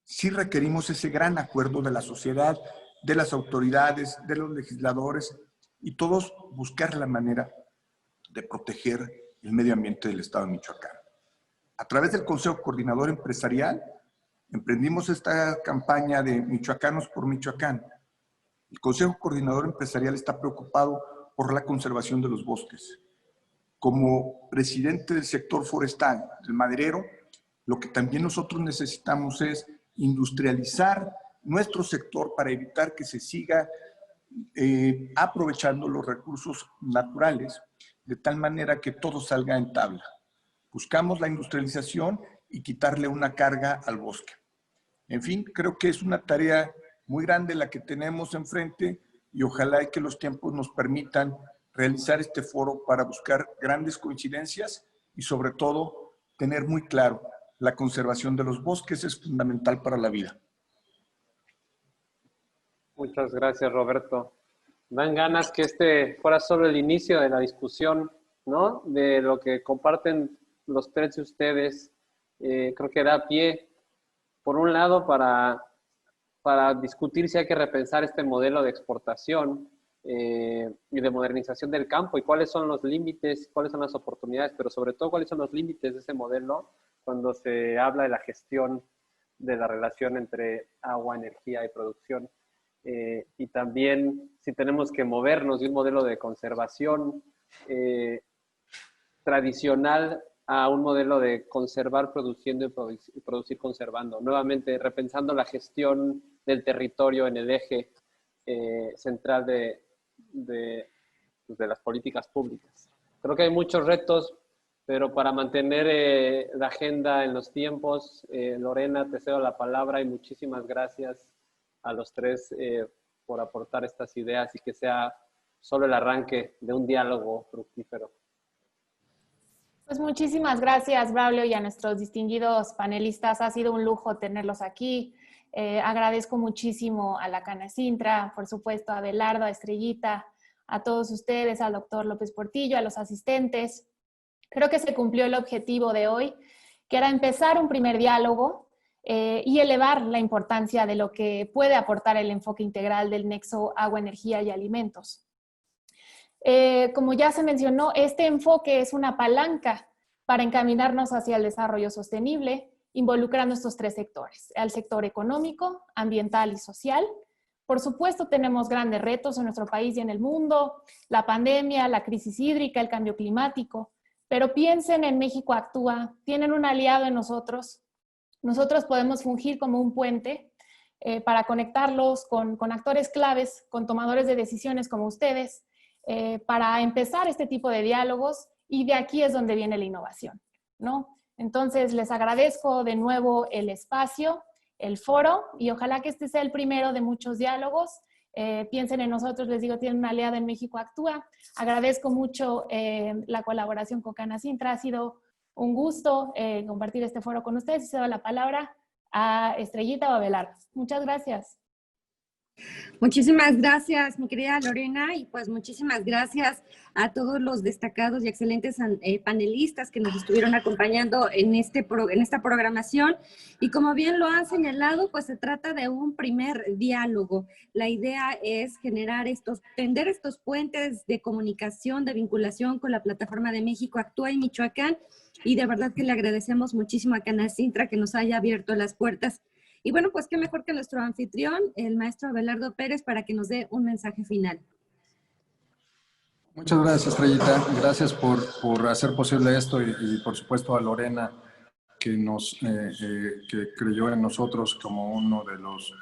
Sí requerimos ese gran acuerdo de la sociedad, de las autoridades, de los legisladores y todos buscar la manera de proteger el medio ambiente del estado de Michoacán. A través del Consejo Coordinador Empresarial, emprendimos esta campaña de Michoacanos por Michoacán. El Consejo Coordinador Empresarial está preocupado por la conservación de los bosques. Como presidente del sector forestal, del maderero, lo que también nosotros necesitamos es industrializar nuestro sector para evitar que se siga aprovechando los recursos naturales de tal manera que todo salga en tabla. Buscamos la industrialización y quitarle una carga al bosque. En fin, creo que es una tarea muy grande la que tenemos enfrente y ojalá que los tiempos nos permitan realizar este foro para buscar grandes coincidencias y sobre todo tener muy claro la conservación de los bosques es fundamental para la vida. Muchas gracias, Roberto. Dan ganas que este fuera solo el inicio de la discusión, ¿no? De lo que comparten los tres de ustedes. Creo que da pie, por un lado, para discutir si hay que repensar este modelo de exportación y de modernización del campo y cuáles son los límites, cuáles son las oportunidades, pero sobre todo cuáles son los límites de ese modelo cuando se habla de la gestión de la relación entre agua, energía y producción. Y también si tenemos que movernos de un modelo de conservación tradicional a un modelo de conservar produciendo y producir conservando. Nuevamente, repensando la gestión del territorio en el eje central de las políticas públicas. Creo que hay muchos retos, pero para mantener la agenda en los tiempos, Lorena, te cedo la palabra y muchísimas gracias a los tres por aportar estas ideas y que sea solo el arranque de un diálogo fructífero. Pues muchísimas gracias, Braulio, y a nuestros distinguidos panelistas. Ha sido un lujo tenerlos aquí. Agradezco muchísimo a la Canacintra, por supuesto, a Abelardo, a Estrellita, a todos ustedes, al doctor López Portillo, a los asistentes. Creo que se cumplió el objetivo de hoy, que era empezar un primer diálogo y elevar la importancia de lo que puede aportar el enfoque integral del nexo agua, energía y alimentos. Como ya se mencionó, este enfoque es una palanca para encaminarnos hacia el desarrollo sostenible, involucrando estos tres sectores, al sector económico, ambiental y social. Por supuesto, tenemos grandes retos en nuestro país y en el mundo, la pandemia, la crisis hídrica, el cambio climático, pero piensen en México Actúa, tienen un aliado en nosotros nosotros podemos fungir como un puente para conectarlos con actores claves, con tomadores de decisiones como ustedes, para empezar este tipo de diálogos, y de aquí es donde viene la innovación, ¿no? Entonces, les agradezco de nuevo el espacio, el foro, y ojalá que este sea el primero de muchos diálogos. Piensen en nosotros, les digo, tienen una aliada en México Actúa. Agradezco mucho la colaboración con Canacintra. Ha sido un gusto compartir este foro con ustedes, y cedo la palabra a Estrellita o a Abelardo. Muchas gracias. Muchísimas gracias, mi querida Lorena, y pues muchísimas gracias a todos los destacados y excelentes panelistas que nos estuvieron acompañando en esta programación. Y como bien lo han señalado, pues se trata de un primer diálogo. La idea es tender estos puentes de comunicación, de vinculación con la plataforma de México Actúa y Michoacán, y de verdad que le agradecemos muchísimo a Canacintra que nos haya abierto las puertas. Y bueno, pues qué mejor que nuestro anfitrión, el maestro Abelardo Pérez, para que nos dé un mensaje final. Muchas gracias, Estrellita. Gracias por hacer posible esto y por supuesto a Lorena, que creyó en nosotros como uno de los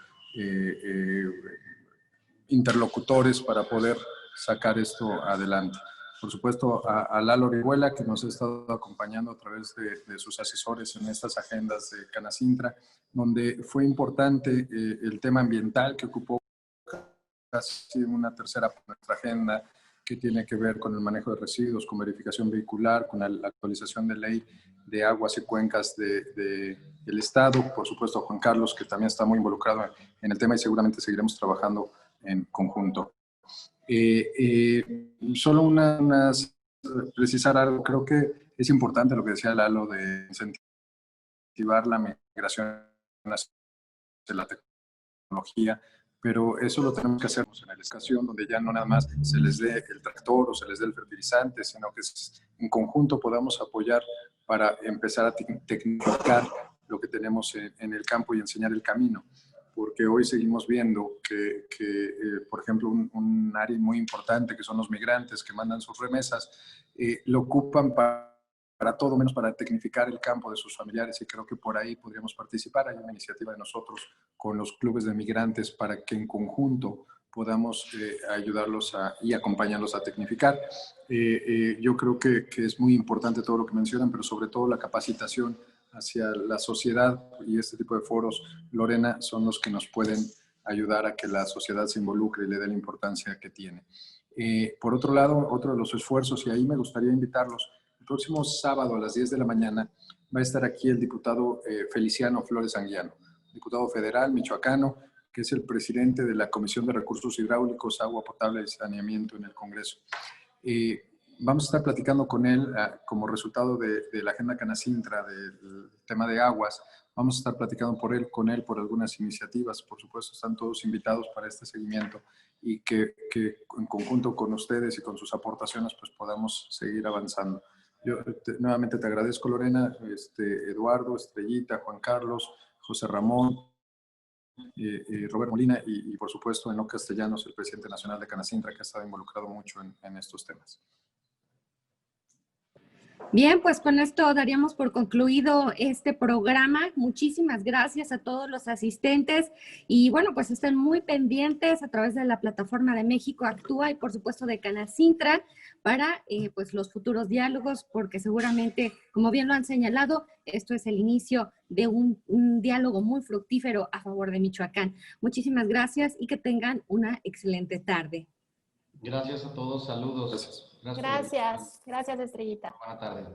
interlocutores para poder sacar esto adelante. Por supuesto, a Lalo Orihuela, que nos ha estado acompañando a través de sus asesores en estas agendas de Canacintra, donde fue importante el tema ambiental, que ocupó casi una tercera de nuestra agenda, que tiene que ver con el manejo de residuos, con verificación vehicular, con la actualización de ley de aguas y cuencas del Estado. Por supuesto, Juan Carlos, que también está muy involucrado en el tema, y seguramente seguiremos trabajando en conjunto. Solo precisar algo. Creo que es importante lo que decía Lalo de incentivar la migración hacia la tecnología, pero eso lo tenemos que hacer en la educación, donde ya no nada más se les dé el tractor o se les dé el fertilizante, sino que en conjunto podamos apoyar para empezar a tecnificar lo que tenemos en el campo y enseñar el camino. Porque hoy seguimos viendo que por ejemplo, un área muy importante, que son los migrantes que mandan sus remesas, lo ocupan para todo menos para tecnificar el campo de sus familiares, y creo que por ahí podríamos participar. Hay una iniciativa de nosotros con los clubes de migrantes para que en conjunto podamos ayudarlos y acompañarlos a tecnificar. Yo creo que es muy importante todo lo que mencionan, pero sobre todo la capacitación hacia la sociedad, y este tipo de foros, Lorena, son los que nos pueden ayudar a que la sociedad se involucre y le dé la importancia que tiene. Por otro lado, otro de los esfuerzos, y ahí me gustaría invitarlos, el próximo sábado a las 10 de la mañana va a estar aquí el diputado Feliciano Flores Anguiano, diputado federal michoacano, que es el presidente de la Comisión de Recursos Hidráulicos, Agua Potable y Saneamiento en el Congreso. Vamos a estar platicando con él como resultado de la agenda Canacintra del tema de aguas. Vamos a estar platicando con él por algunas iniciativas. Por supuesto, están todos invitados para este seguimiento, y que en conjunto con ustedes y con sus aportaciones pues podamos seguir avanzando. Yo nuevamente te agradezco, Lorena, Eduardo, Estrellita, Juan Carlos, José Ramón, Robert Molina y por supuesto Enoc Castellanos, el presidente nacional de Canacintra, que ha estado involucrado mucho en estos temas. Bien, pues con esto daríamos por concluido este programa. Muchísimas gracias a todos los asistentes, y bueno, pues estén muy pendientes a través de la plataforma de México Actúa y por supuesto de Canacintra para pues los futuros diálogos, porque seguramente, como bien lo han señalado, esto es el inicio de un diálogo muy fructífero a favor de Michoacán. Muchísimas gracias y que tengan una excelente tarde. Gracias a todos, saludos. Gracias, gracias, Estrellita. Buena tarde.